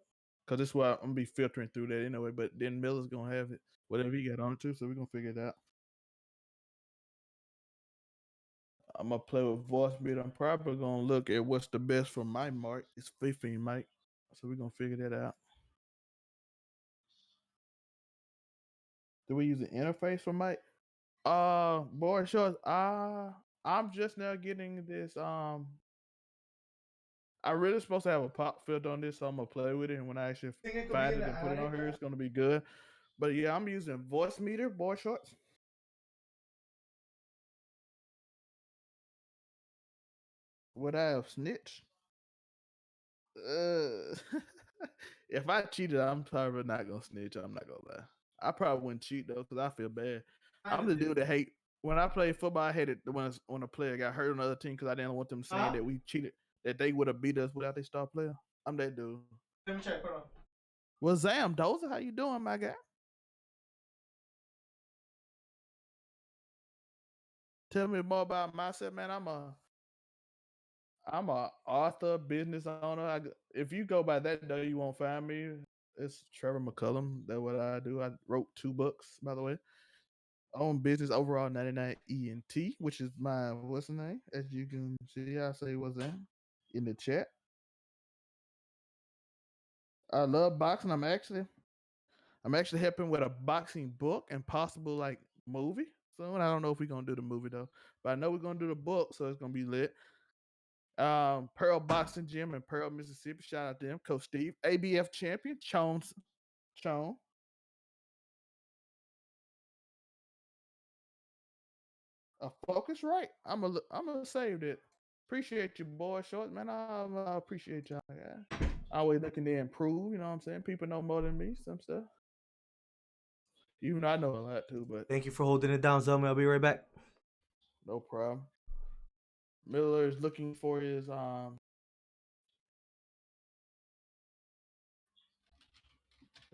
Cause that's why I'm gonna be filtering through that anyway. But then Miller's gonna have it, whatever he got on it too, so we're gonna figure it out. I'm gonna play with voice bit. I'm probably gonna look at what's the best for my mic. It's 15 mic. So we're gonna figure that out. Do we use an interface for mic? Board shorts. I'm just now getting this. I really supposed to have a pop filter on this, so I'm gonna play with it. And when I actually find it and put it on here, it's gonna be good. But yeah, I'm using voice meter, board shorts. Would I have snitched? If I cheated, I'm probably not gonna snitch. I'm not gonna lie. I probably wouldn't cheat though, because I feel bad. I'm the dude that hate when I play football. I hated when a player got hurt on another team because I didn't want them saying that we cheated, that they would have beat us without their star player. I'm that dude. Let me check. Hold on. Well, Zam Dozer, how you doing, my guy? Tell me more about myself, man. I'm a author, business owner. If you go by that though, you won't find me. It's Trevor McCullum. That's what I do. I wrote 2 books, by the way. Own business overall 99 ENT, which is my what's the name? As you can see, I say what's that in the chat. I love boxing. I'm actually helping with a boxing book and possible like movie soon. I don't know if we're gonna do the movie though, but I know we're gonna do the book, so it's gonna be lit. Pearl Boxing Gym in Pearl, Mississippi. Shout out to them. Coach Steve, ABF champion, Chone. A focus right. I'm gonna save it. Appreciate you, boy. Short man. I appreciate y'all. Yeah. Always looking to improve. You know what I'm saying? People know more than me. Some stuff. Even though I know a lot too, but Thank you for holding it down, Zelma. I'll be right back. no problem. Miller is looking for his Let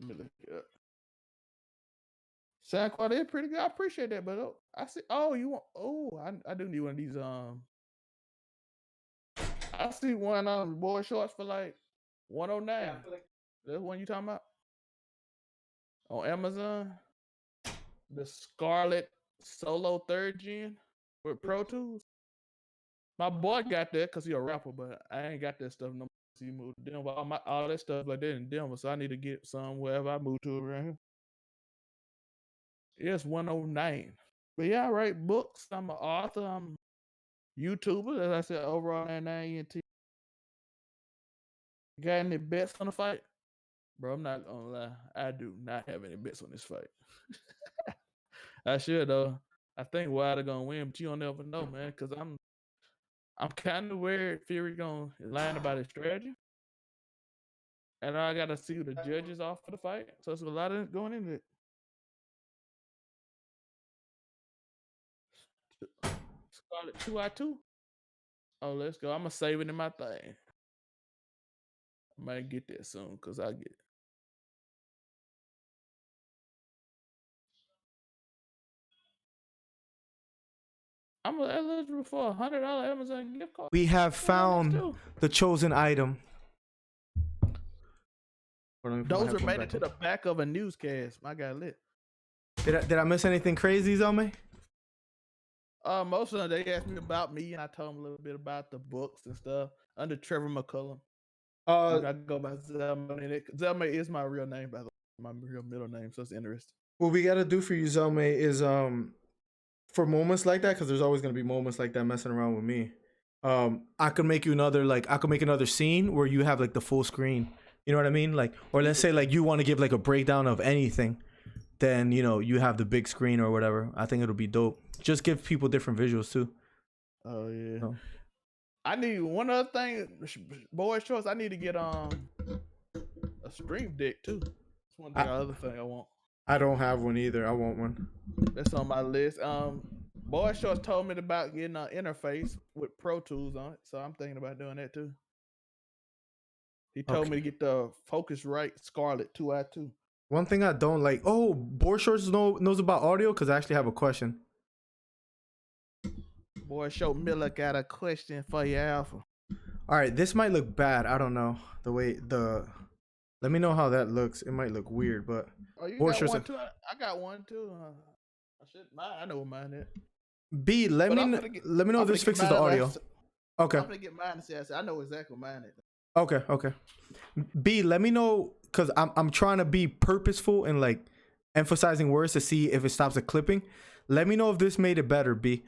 me look it up. Sound quality is pretty good. I appreciate that, but I see. Oh, you want? Oh, I do need one of these. I see one boy shorts for like 109. That's one you talking about on Amazon. The Scarlet Solo 3rd Gen with Pro Tools. My boy got that because he a rapper, but I ain't got that stuff no more. He moved to Denver. All that stuff like that in Denver, so I need to get some wherever I move to around here. It's 109. But yeah, I write books. I'm an author. I'm a YouTuber. As I said, overall 99 ENT. Got any bets on the fight? Bro, I'm not gonna lie. I do not have any bets on this fight. I should though. I think Wilder gonna win, but you don't never know, man. Cause I'm kind of worried Fury gonna lie about his strategy, and I gotta see who the judges are for the fight. So it's a lot of going into it. Scarlet 2i2. Oh, let's go. I'm gonna save it in my thing. I might get that soon because I get it. I'm eligible for $100 Amazon gift card. We have found the chosen item. Those are made it to the back of a newscast. I got lit. Did I miss anything crazy, Zelma? Most of them they asked me about me, and I told them a little bit about the books and stuff under Trevor McCullum. I go by Zelma. Zelma is my real name, by the way, my real middle name, so it's interesting. What we gotta do for you, Zelma, is for moments like that, because there's always gonna be moments like that messing around with me. I could make you another scene where you have like the full screen. You know what I mean? Like, or let's say like you want to give like a breakdown of anything, then you know you have the big screen or whatever. I think it'll be dope. Just give people different visuals too. Oh yeah. So. I need one other thing, boy shorts. I need to get a stream deck too. That's one thing. Other thing I want. I don't have one either. I want one. That's on my list. Boy shorts told me about getting an interface with Pro Tools on it, so I'm thinking about doing that too. He told me to get the Focusrite Scarlet 2i2. One thing I don't like. Oh, Board Shorts knows about audio because I actually have a question. Boy, Show Miller got a question for you, Alpha. All right, this might look bad. I don't know the way Let me know how that looks. It might look weird, but you got one too. I got one too. I know what mine is. B, let me know if this fixes the audio. Okay. I'm gonna get mine and say I know exactly what mine is. Okay. B, let me know because I'm trying to be purposeful and like emphasizing words to see if it stops the clipping. Let me know if this made it better, B.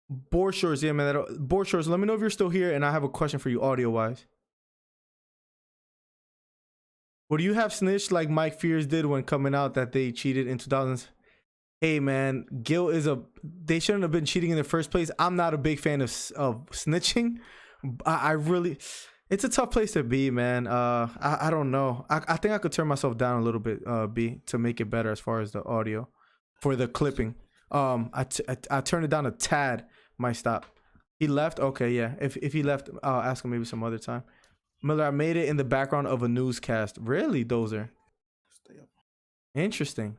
Board Shorts, yeah, man. Board Shorts, let me know if you're still here, and I have a question for you audio wise. Would you have snitched like Mike Fears did when coming out that they cheated in 2000s? Hey man, they shouldn't have been cheating in the first place. I'm not a big fan of snitching. I really, it's a tough place to be, man. I don't know. I think I could turn myself down a little bit, B, to make it better as far as the audio for the clipping. I turned it down a tad. Might stop. He left. Okay, yeah. If he left, I'll ask him maybe some other time. Miller, I made it in the background of a newscast. Really, Dozer? Stay up. Interesting.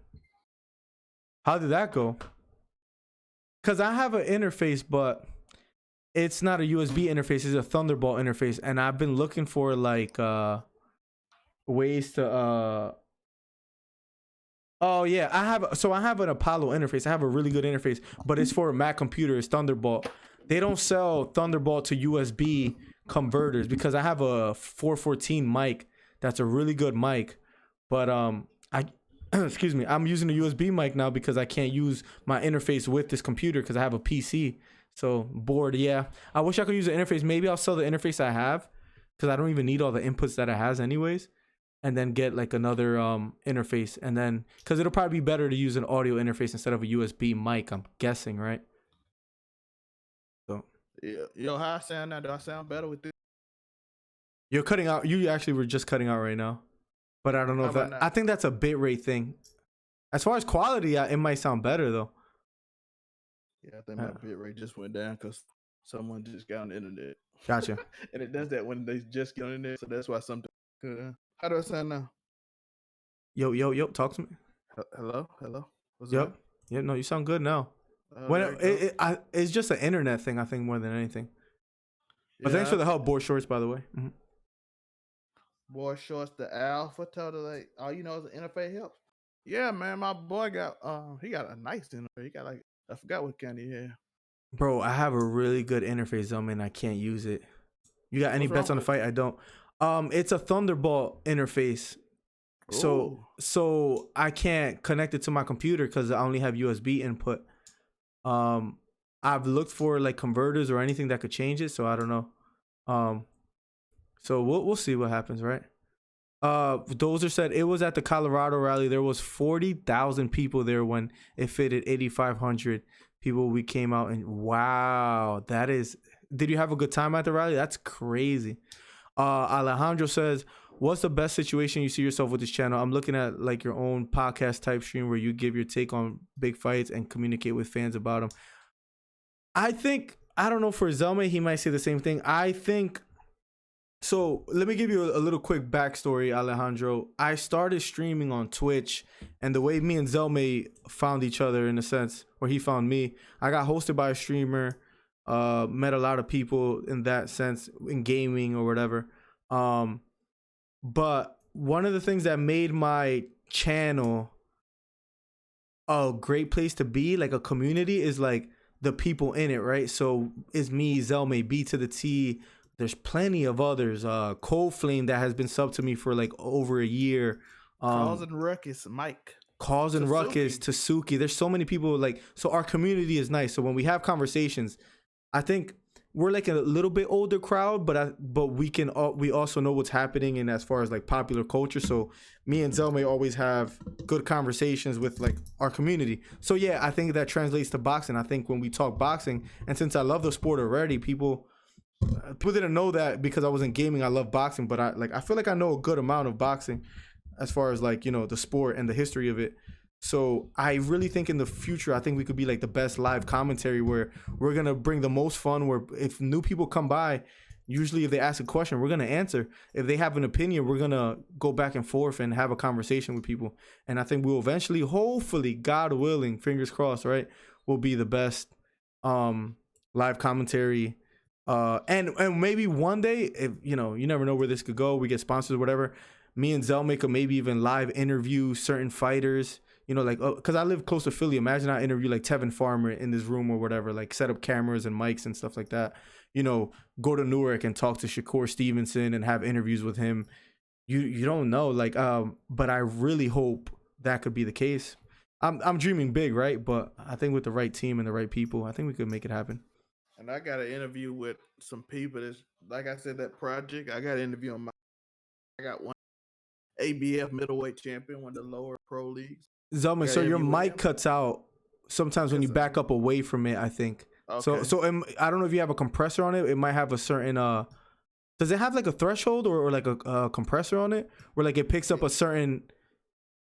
How did that go? Because I have an interface, but it's not a USB interface. It's a Thunderbolt interface. And I've been looking for like ways to... Oh, yeah. I have an Apollo interface. I have a really good interface, but it's for a Mac computer. It's Thunderbolt. They don't sell Thunderbolt to USB converters because I have a 414 mic that's a really good mic, but excuse me, I'm using a USB mic now because I can't use my interface with this computer because I have a PC. So bored. Yeah, I wish I could use the interface. Maybe I'll sell the interface I have because I don't even need all the inputs that it has anyways. and then get like another interface, and then because it'll probably be better to use an audio interface instead of a USB mic. I'm guessing, right? So Yeah. Yo, how I sound now? Do I sound better with this? you're cutting out. You actually were just cutting out right now, but I don't know How if about that. now? I think that's a bitrate thing. As far as quality, it might sound better though. Yeah, I think my bit rate just went down because someone just got on the internet. Gotcha. And it does that when they just get on the internet, so that's why sometimes. How do I sound now? Yo, talk to me. Hello. What's Yep. up? Yeah, no, you sound good now. Oh, When there you go. it's just an internet thing, I think, more than anything. But thanks Yeah, for the help, board shorts, by the way. Mhm. boy shorts the alpha total. Like, all you know is the interface helps. Yeah, man, my boy got he got a nice interface. He got like I forgot what kind he had. Bro, I have a really good interface, though, man. I can't use it. You got any What's bets wrong on the with fight? I don't. It's a Thunderbolt interface. it? So Ooh. so I can't connect it to my computer because I only have USB input. I've looked for like converters or anything that could change it, so I don't know. So we'll see what happens, right? Dozer said it was at the Colorado rally. There was 40,000 people there when it fitted 8,500 people. We came out and wow, that is. Did you have a good time at the rally? That's crazy. Alejandro says, what's the best situation you see yourself with this channel? I'm looking at like your own podcast type stream where you give your take on big fights and communicate with fans about them. I think, I don't know, for Zelme, he might say the same thing. I think, so let me give you a little quick backstory, Alejandro. I started streaming on Twitch, and the way me and Zelme found each other, in a sense, or he found me, I got hosted by a streamer, met a lot of people in that sense, in gaming or whatever. But one of the things that made my channel a great place to be, like a community, is like the people in it, right? So it's me, Zelme, B to the T. There's plenty of others. Cold Flame that has been subbed to me for like over a year. Causing ruckus, Mike. Causing Tasuki. ruckus, Tasuki. There's so many people, like, so our community is nice. So when we have conversations, I think we're like a little bit older crowd, but we also know what's happening in as far as like popular culture. So me and Zelme always have good conversations with like our community. So yeah, I think that translates to boxing. I think when we talk boxing, and since I love the sport already, people didn't know that because I wasn't gaming. I love boxing, but I feel like I know a good amount of boxing as far as like, you know, the sport and the history of it. So I really think in the future, I think we could be like the best live commentary where we're going to bring the most fun, where if new people come by, usually if they ask a question, we're going to answer. If they have an opinion, we're going to go back and forth and have a conversation with people. And I think we'll eventually, hopefully, God willing, fingers crossed, right, will be the best live commentary. And maybe one day, if you know, you never know where this could go. We get sponsors or whatever. Me and Zell make a maybe even live interview certain fighters. You know, like, because I live close to Philly. Imagine I interview like Tevin Farmer in this room or whatever, like set up cameras and mics and stuff like that. You know, go to Newark and talk to Shakur Stevenson and have interviews with him. You don't know, like, but I really hope that could be the case. I'm dreaming big, right? But I think with the right team and the right people, I think we could make it happen. And I got an interview with some people that's, like I said, that project. I got an interview on I got one ABF middleweight champion, one of the lower pro leagues. Zelman, so your mic cuts out sometimes when you back up away from it, I think. Okay. So I don't know if you have a compressor on it. It might have a certain does it have like a threshold or like a compressor on it where like it picks up a certain?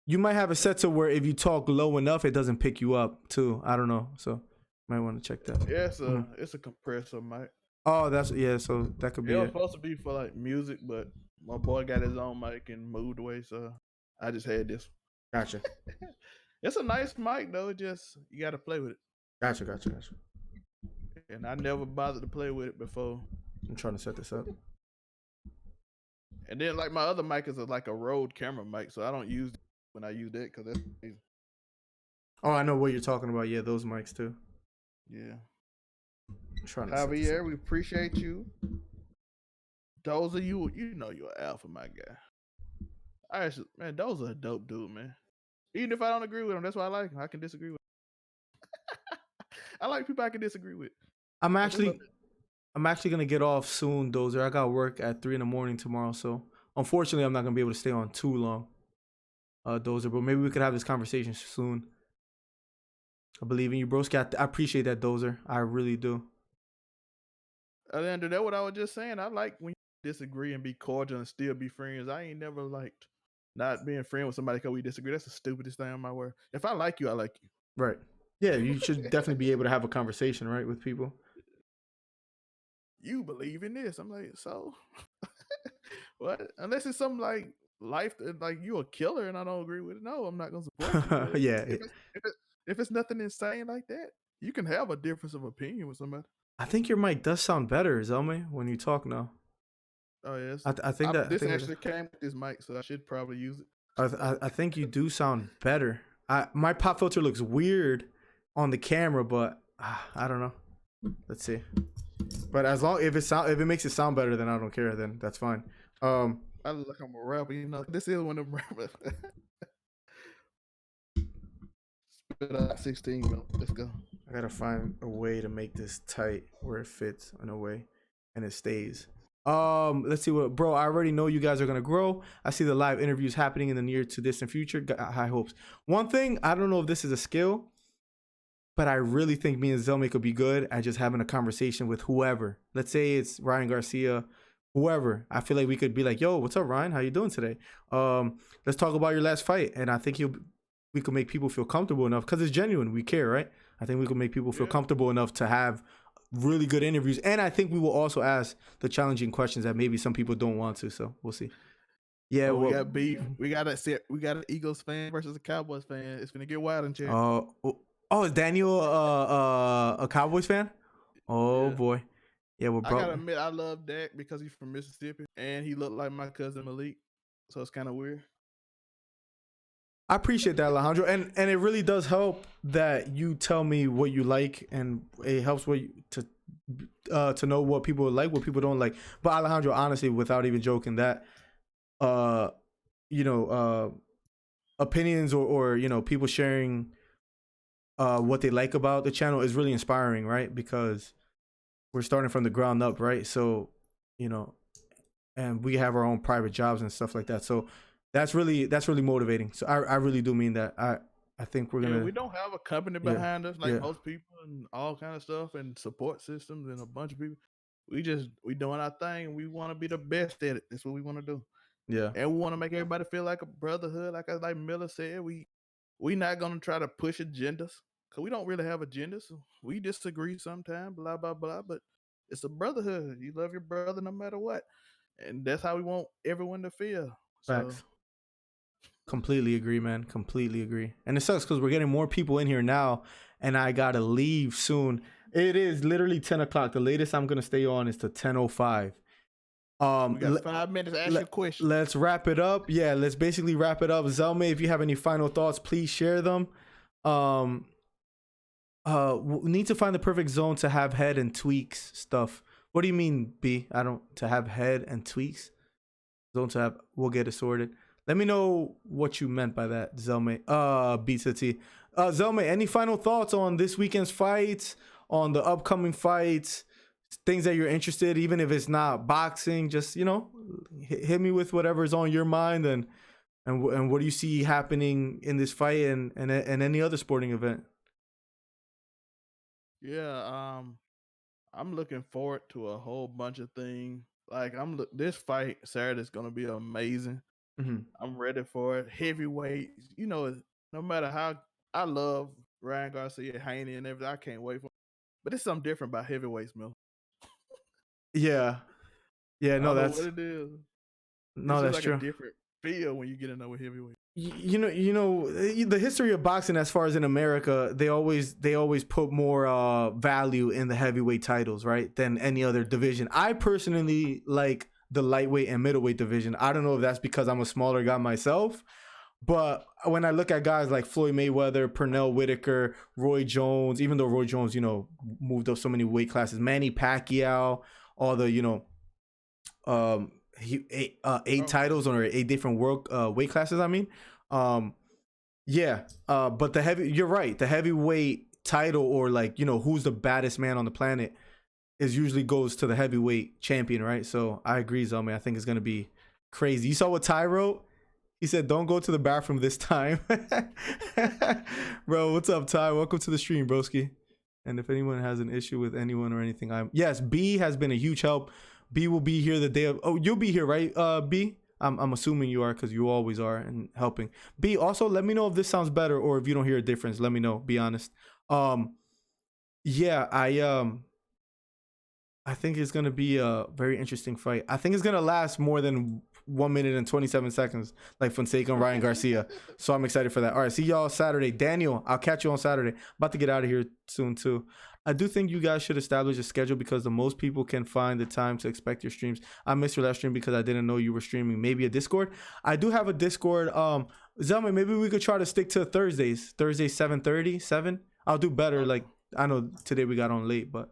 You might have it set to where if you talk low enough, it doesn't pick you up too. I don't know, so might want to check that. Yeah, it's a compressor mic. Oh, that's so that could be. It was supposed to be for like music, but my boy got his own mic and moved away, so I just had this. Gotcha. It's a nice mic though. Just you got to play with it. Gotcha. And I never bothered to play with it before. I'm trying to set this up. And then like my other mic is like a Rode camera mic, so I don't use it when I use that because that's crazy. Oh, I know what you're talking about. Yeah, those mics too. Yeah. I'm trying to Javier, we appreciate you. Those of you, you know you're an alpha, my guy. Man, those are a dope dude, man. Even if I don't agree with him, that's why I like him. I can disagree with him. I like people I can disagree with. I'm actually gonna get off soon, Dozer. I got work at 3 a.m. tomorrow, so Unfortunately, I'm not gonna be able to stay on too long, Dozer. But maybe we could have this conversation soon. I believe in you, broski. I appreciate that, Dozer. I really do. Andrew, that's what I was just saying. I like when you disagree and be cordial and still be friends. I ain't never liked not being friends with somebody because we disagree. That's the stupidest thing on my word. If I like you, I like you. Right. Yeah, you should definitely be able to have a conversation, right, with people. You believe in this. I'm like, so what? Unless it's something like life, like you a killer and I don't agree with it. No, I'm not gonna support you. Yeah. If it's nothing insane like that, you can have a difference of opinion with somebody. I think your mic does sound better, Zelme, when you talk now. Oh yes, I think that this actually came with this mic, so I should probably use it. I think you do sound better. My pop filter looks weird on the camera, but I don't know. Let's see. But as long if it makes it sound better, then I don't care. Then that's fine. I look like I'm a rapper, you know. This is one of them rappers. Spit out 16 minutes. Let's go. I gotta find a way to make this tight where it fits in a way, and it stays. Let's see what, bro. I already know you guys are gonna grow. I see the live interviews happening in the near to distant future. Got high hopes. One thing, I don't know if this is a skill, but I really think me and Zelme could be good at just having a conversation with whoever. Let's say it's Ryan Garcia, whoever. I feel like we could be like, "Yo, what's up, Ryan? How you doing today? Let's talk about your last fight." And I think we could make people feel comfortable enough because it's genuine. We care, right? I think we could make people feel comfortable enough to have really good interviews, and I think we will also ask the challenging questions that maybe some people don't want to. So we'll see. Yeah, we got beef. We got an Eagles fan versus a Cowboys fan. It's gonna get wild in here. Is Daniel a Cowboys fan? Oh boy, yeah. Well, bro, I gotta admit, I love Dak because he's from Mississippi and he looked like my cousin Malik, so it's kind of weird. I appreciate that, Alejandro, and it really does help that you tell me what you like, and it helps to know what people like, what people don't like. But Alejandro, honestly, without even joking, that opinions or people sharing what they like about the channel is really inspiring, right? Because we're starting from the ground up, right? So and we have our own private jobs and stuff like that. So that's really motivating. So I really do mean that. I think we're gonna. We don't have a company behind us like most people and all kind of stuff and support systems and a bunch of people. We doing our thing and we want to be the best at it. That's what we want to do. Yeah, and we want to make everybody feel like a brotherhood. Like Miller said, we not gonna try to push agendas because we don't really have agendas. We disagree sometimes, blah blah blah. But it's a brotherhood. You love your brother no matter what, and that's how we want everyone to feel. Facts. Completely agree, man. Completely agree. And it sucks because we're getting more people in here now, and I gotta leave soon. It is literally 10 o'clock. The latest I'm gonna stay on is to 10:05. We got 5 minutes to ask you a question. Let's wrap it up. Yeah, let's basically wrap it up. Zelme, if you have any final thoughts, please share them. We need to find the perfect zone to have head and tweaks stuff. What do you mean, B? To have head and tweaks? Zone to have, we'll get it sorted. Let me know what you meant by that, Zelme. B to T. Zelme, any final thoughts on this weekend's fights, on the upcoming fights, things that you're interested, even if it's not boxing, just, hit me with whatever's on your mind and what do you see happening in this fight and any other sporting event? Yeah, I'm looking forward to a whole bunch of things. Like this fight Saturday is gonna be amazing. Mm-hmm. I'm ready for it. Heavyweight, no matter how I love Ryan Garcia, Haney, and everything, I can't wait for it. But it's something different about heavyweights, Mil. Yeah, no, that's what it is. No, that's like true. A different feel when you get in there with heavyweight. The history of boxing, as far as in America, they always put more value in the heavyweight titles, right, than any other division. I personally like the lightweight and middleweight division. I don't know if that's because I'm a smaller guy myself, but when I look at guys like Floyd Mayweather, Pernell Whitaker, Roy Jones, even though Roy Jones, moved up so many weight classes, Manny Pacquiao, all the, eight titles or 8 different world weight classes. I mean, but you're right. The heavyweight title, or who's the baddest man on the planet, is usually goes to the heavyweight champion, right? So I agree, Zelme. I think it's gonna be Crazy. You saw what Ty wrote? He said, "Don't go to the bathroom this time." Bro, what's up, Ty? Welcome to the stream, broski. And if anyone has an issue with anyone or anything, yes, B has been a huge help. B will be here the day of. Oh, you'll be here, right? B. I'm assuming you are because you always are and helping. B, also let me know if this sounds better or if you don't hear a difference. Let me know. Be honest. Yeah, I think it's gonna be a very interesting fight. I think it's gonna last more than 1 minute and 27 seconds, like Fonseca and Ryan Garcia. So I'm excited for that. All right, see y'all Saturday. Daniel, I'll catch you on Saturday. About to get out of here soon too. I do think you guys should establish a schedule because the most people can find the time to expect your streams. I missed your last stream because I didn't know you were streaming. Maybe a Discord. I do have a Discord. Zelma, maybe we could try to stick to Thursdays. Thursday 7:30, 7. I'll do better. Like I know today we got on late, but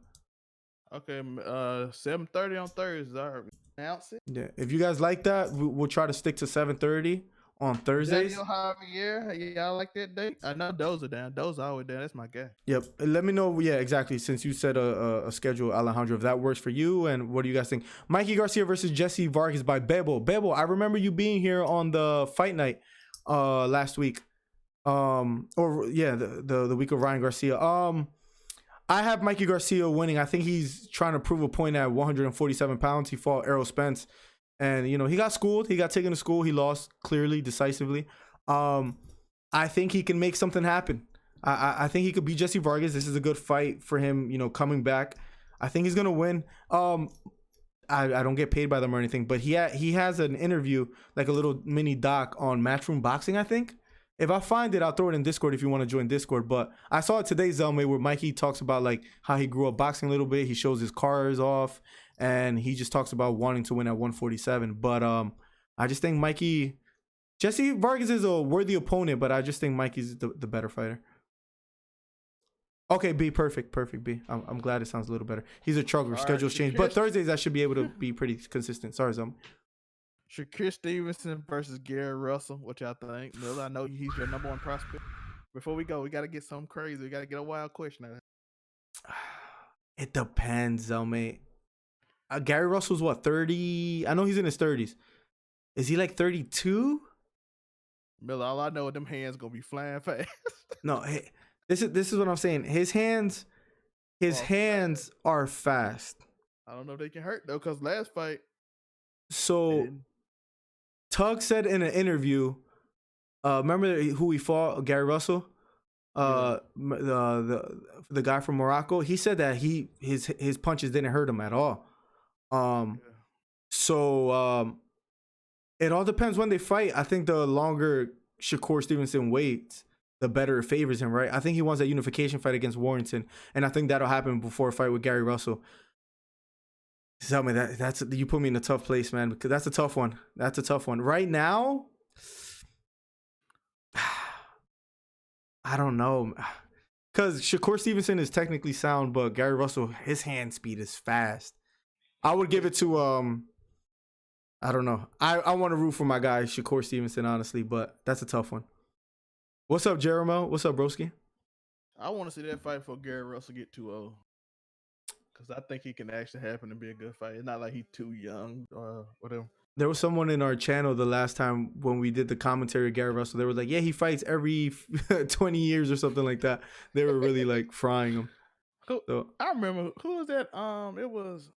okay, 7:30 on Thursday. All right, announce it. yeah, if you guys like that, we'll try to stick to 7:30 on Thursdays. Daniel Javier, y'all like that date? I know Dozer down. Dozer always down. That's my guy. Yep. Let me know. Yeah, exactly. Since you said a schedule, Alejandro, if that works for you, and what do you guys think? Mikey Garcia versus Jesse Vargas by Bebo. Bebo, I remember you being here on the fight night last week. Or yeah, the week of Ryan Garcia. I have Mikey Garcia winning. I think he's trying to prove a point at 147 pounds. He fought Errol Spence. And, you know, he got schooled. He got taken to school. He lost clearly, decisively. I think he can make something happen. I think he could beat Jesse Vargas. This is a good fight for him, you know, coming back. I think he's going to win. I don't get paid by them or anything, but he has an interview, like a little mini doc on Matchroom Boxing, I think. If I find it, I'll throw it in Discord if you want to join Discord. But I saw it today, Zelme, where Mikey talks about like how he grew up boxing a little bit. He shows his cars off, and he just talks about wanting to win at 147. But I just think Jesse Vargas is a worthy opponent, but I just think Mikey's the better fighter. Okay, B, perfect, B. I'm glad it sounds a little better. He's a trucker. Schedules change, but Thursdays I should be able to be pretty consistent. Sorry, Zelme. Shakur Stevenson versus Gary Russell. What y'all think? Miller, I know he's your number one prospect. Before we go, we got to get something crazy. We got to get a wild question out of it. It depends, Zelme. Gary Russell's what, 30? I know he's in his 30s. Is he like 32? Miller, all I know is them hands gonna be flying fast. No, hey, this is what I'm saying. His hands are fast. I don't know if they can hurt though, because last fight. So Tug said in an interview, remember who he fought, Gary Russell? The guy from Morocco. He said that his punches didn't hurt him at all. So it all depends when they fight. I think the longer Shakur Stevenson waits, the better it favors him, right? I think he wants that unification fight against Warrington, and I think that'll happen before a fight with Gary Russell. Tell me that's you put me in a tough place, man, because that's a tough one. That's a tough one. Right now, I don't know. Because Shakur Stevenson is technically sound, but Gary Russell, his hand speed is fast. I would give it to I don't know. I want to root for my guy Shakur Stevenson, honestly, but that's a tough one. What's up, Jeremiah? What's up, broski? I want to see that fight before Gary Russell get too old. Because I think he can actually happen to be a good fight. It's not like he's too young or whatever. There was someone in our channel the last time when we did the commentary of Gary Russell. They were like, yeah, he fights every 20 years or something like that. They were really like frying him. So, I remember, who was that? It was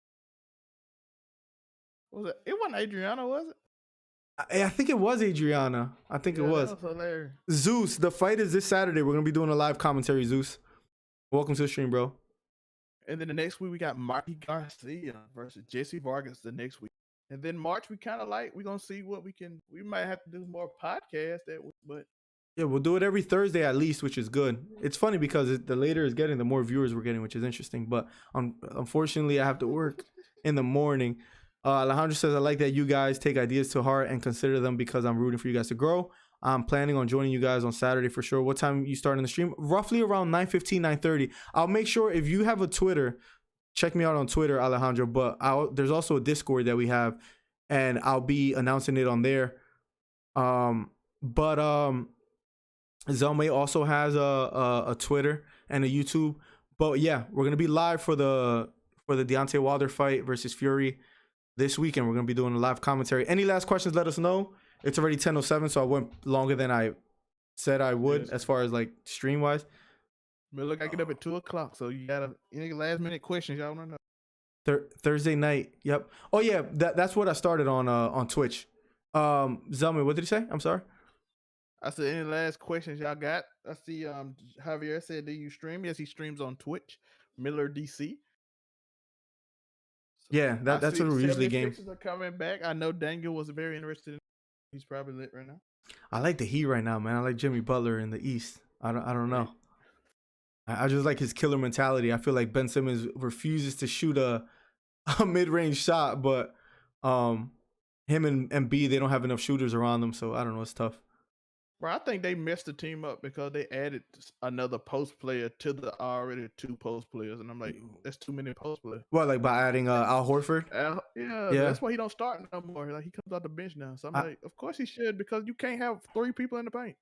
it? It wasn't Adriana, was it? I think it was Adriana. I think it was. That was hilarious. Zeus, the fight is this Saturday. We're going to be doing a live commentary, Zeus. Welcome to the stream, bro. And then the next week, we got Mikey Garcia versus Jesse Vargas the next week. And then March, we're going to see what we might have to do more podcasts that week, but. Yeah, we'll do it every Thursday at least, which is good. It's funny because the later it's getting, the more viewers we're getting, which is interesting. But unfortunately, I have to work in the morning. Alejandro says, I like that you guys take ideas to heart and consider them because I'm rooting for you guys to grow. I'm planning on joining you guys on Saturday for sure. What time you starting the stream? Roughly around 9:15, 9:30. I'll make sure if you have a Twitter, check me out on Twitter, Alejandro. But there's also a Discord that we have, and I'll be announcing it on there. Zelmay also has a Twitter and a YouTube. But yeah, we're gonna be live for the Deontay Wilder fight versus Fury. this weekend. We're gonna be doing a live commentary. Any last questions? Let us know. It's already 10:07, so I went longer than I said I would Yes. as far as like stream wise. But look, I get up at 2:00, so you got any last minute questions y'all want to know? Thursday night. Yep. Oh yeah, that's what I started on Twitch. Zelman, what did he say? I'm sorry. I said, any last questions y'all got? I see Javier said, do you stream? Yes, he streams on Twitch. Miller DC. Yeah, that's what we usually game. 76ers are coming back. I know Daniel was very interested in. He's probably lit right now. I like the Heat right now, man. I like Jimmy Butler in the East. I don't know. I just like his killer mentality. I feel like Ben Simmons refuses to shoot a mid-range shot, but him and B, they don't have enough shooters around them, so I don't know. It's tough. Bro, I think they messed the team up because they added another post player to the already 2 post players, and I'm like, that's too many post players. What, like by adding Al Horford? Yeah, that's why he don't start no more. Like he comes out the bench now. So I'm like, of course he should, because you can't have 3 people in the paint.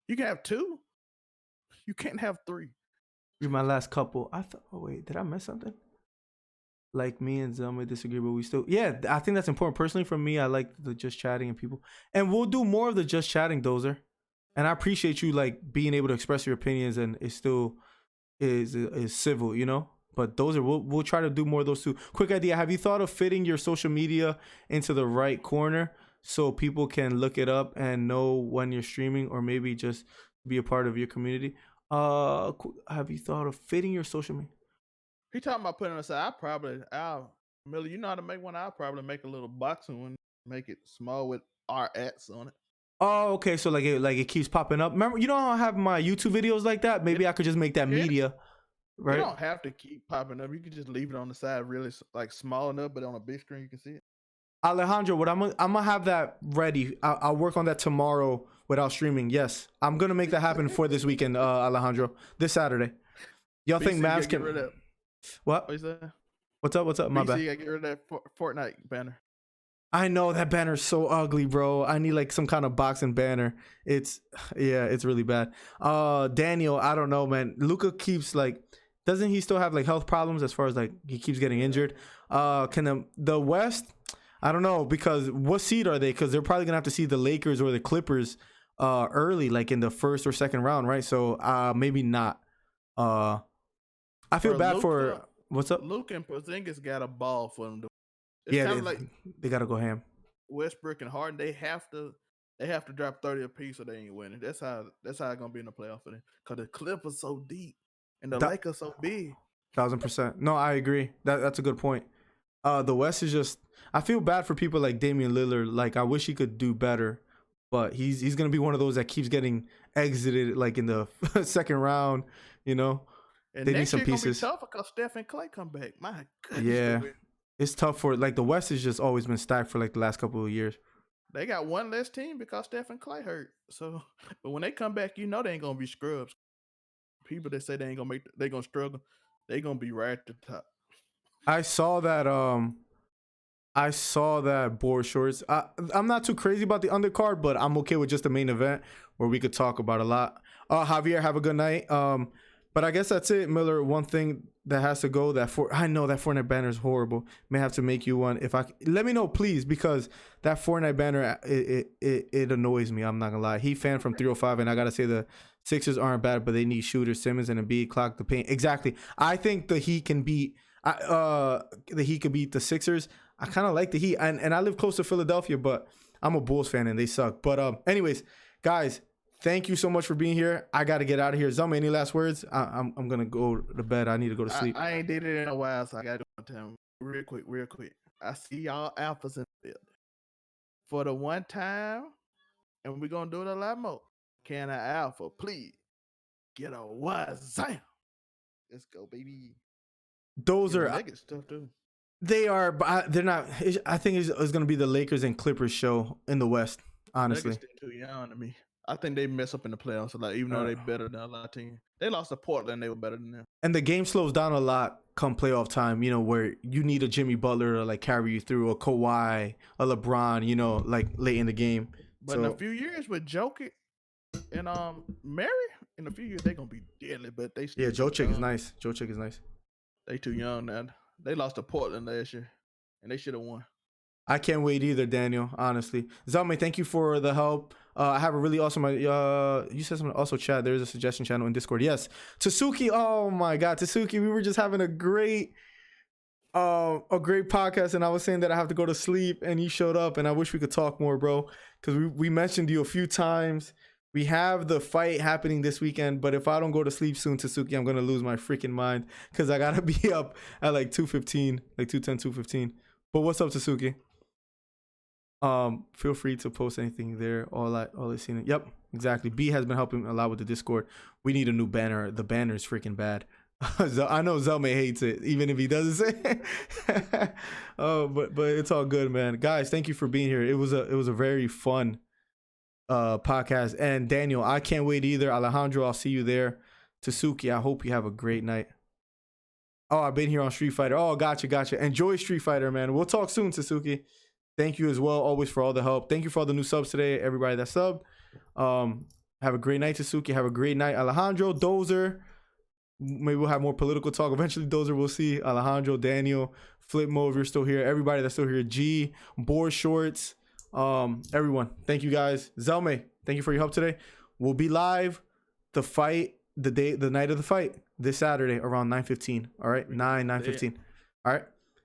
You can have 2. You can't have 3. You're my last couple. I thought. Oh wait, did I miss something? Like me and Zelma disagree, but we still. Yeah, I think that's important. Personally, for me, I like the just chatting and people, and we'll do more of the just chatting, Dozer. And I appreciate you like being able to express your opinions, and it still is civil, you know. But those are we'll try to do more of those too. Quick idea: have you thought of fitting your social media into the right corner so people can look it up and know when you're streaming, or maybe just be a part of your community? Have you thought of fitting your social media? He talking about putting it aside. Miller, you know how to make one. I'll probably make a little boxing one, make it small with our ads on it. Oh, okay. So like it keeps popping up. Remember, you know how I have my YouTube videos like that? Maybe I could just make that media, right? You don't have to keep popping up. You can just leave it on the side, really like small enough, but on a big screen you can see it. Alejandro, what I'm gonna have that ready. I'll work on that tomorrow without streaming. Yes, I'm gonna make that happen for this weekend, Alejandro. This Saturday. Y'all think Mavs can? What? What's up? My bad. BC, I get rid of that Fortnite banner. I know that banner's so ugly, bro. I need like some kind of boxing banner. It's really bad. Daniel, I don't know, man. Luka keeps like, doesn't he still have like health problems as far as like he keeps getting injured? Can the West? I don't know, because what seed are they? Because they're probably gonna have to see the Lakers or the Clippers early, like in the first or second round, right? So maybe not. I feel bad for what's up. Luke and Porzingis got a ball for them. They gotta go ham. Westbrook and Harden, they have to drop 30 apiece or they ain't winning. That's how it's gonna be in the playoff for them. Because the Clippers so deep and the Lakers so big. 1000%. No, I agree. That's a good point. The West is just. I feel bad for people like Damian Lillard. Like I wish he could do better, but he's gonna be one of those that keeps getting exited like in the second round. You know, and they need some pieces. Gonna be tough because Steph and Clay come back. My goodness. Yeah. It's tough for like the West has just always been stacked for like the last couple of years. They got one less team because Steph and Clay hurt. So, but when they come back, you know they ain't gonna be scrubs. People that say they ain't gonna they gonna struggle, they gonna be right at the top. I saw that board shorts. I'm not too crazy about the undercard, but I'm okay with just the main event where we could talk about a lot. Javier, have a good night. But I guess that's it, Miller. One thing that has to go. I know that Fortnite banner is horrible. May have to make you one. Let me know, please, because that Fortnite banner it annoys me. I'm not gonna lie. He fan from 305, and I gotta say the Sixers aren't bad, but they need shooters. Simmons and Embiid clock the paint. Exactly. I think the Heat can beat. The Heat could beat the Sixers. I kind of like the Heat, and I live close to Philadelphia, but I'm a Bulls fan and they suck. But anyways, guys. Thank you so much for being here. I got to get out of here. Zuma, any last words? I'm going to go to bed. I need to go to sleep. I ain't did it in a while, so I got to do it real quick. I see y'all alphas in the building. For the one time, and we're going to do it a lot more. Can an alpha please get a wazam? Let's go, baby. Those are stuff too. They are, but they're not. I think it's going to be the Lakers and Clippers show in the West, honestly. Nuggets too young to me. I think they mess up in the playoffs a lot, even though they're better than a lot of teams. They lost to Portland, they were better than them. And the game slows down a lot come playoff time, you know, where you need a Jimmy Butler to like carry you through, a Kawhi, a LeBron, you know, like late in the game. But in a few years with Jokic and Mary, in a few years they're gonna be deadly. But they still Jokic is nice. Jokic is nice. They too young now. They lost to Portland last year, and they should have won. I can't wait either, Daniel. Honestly, Zalme, thank you for the help. I have a really awesome. You said something. Also, chat. There's a suggestion channel in Discord. Yes, Tasuki. Oh my God, Tasuki. We were just having a great podcast, and I was saying that I have to go to sleep, and you showed up, and I wish we could talk more, bro. Because we mentioned you a few times. We have the fight happening this weekend, but if I don't go to sleep soon, Tasuki, I'm gonna lose my freaking mind because I gotta be up at like 2:15, like 2:10, 2:15. But what's up, Tasuki? Feel free to post anything there. All I seen it. Yep, exactly. B has been helping a lot with the Discord. We need a new banner. The banner is freaking bad. I know Zelme hates it, even if he doesn't say it. Oh, but it's all good, man. Guys, thank you for being here. It was a very fun podcast. And Daniel, I can't wait either. Alejandro, I'll see you there. Tasuki, I hope you have a great night. Oh, I've been here on Street Fighter. Oh, gotcha. Enjoy Street Fighter, man. We'll talk soon, Tasuki. Thank you as well, always, for all the help. Thank you for all the new subs today, everybody that subbed. Have a great night, Tasuki. Have a great night, Alejandro. Dozer. Maybe we'll have more political talk. Eventually, Dozer, we'll see. Alejandro, Daniel, Flipmo, if you're still here. Everybody that's still here. G, Board Shorts. Everyone, thank you guys. Zelme, thank you for your help today. We'll be live the night of the fight this Saturday around 9:15. All right, 9:15. All right.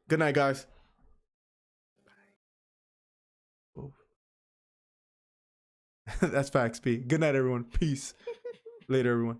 Good night, guys. That's facts, P. Good night, everyone. Peace. Later, everyone.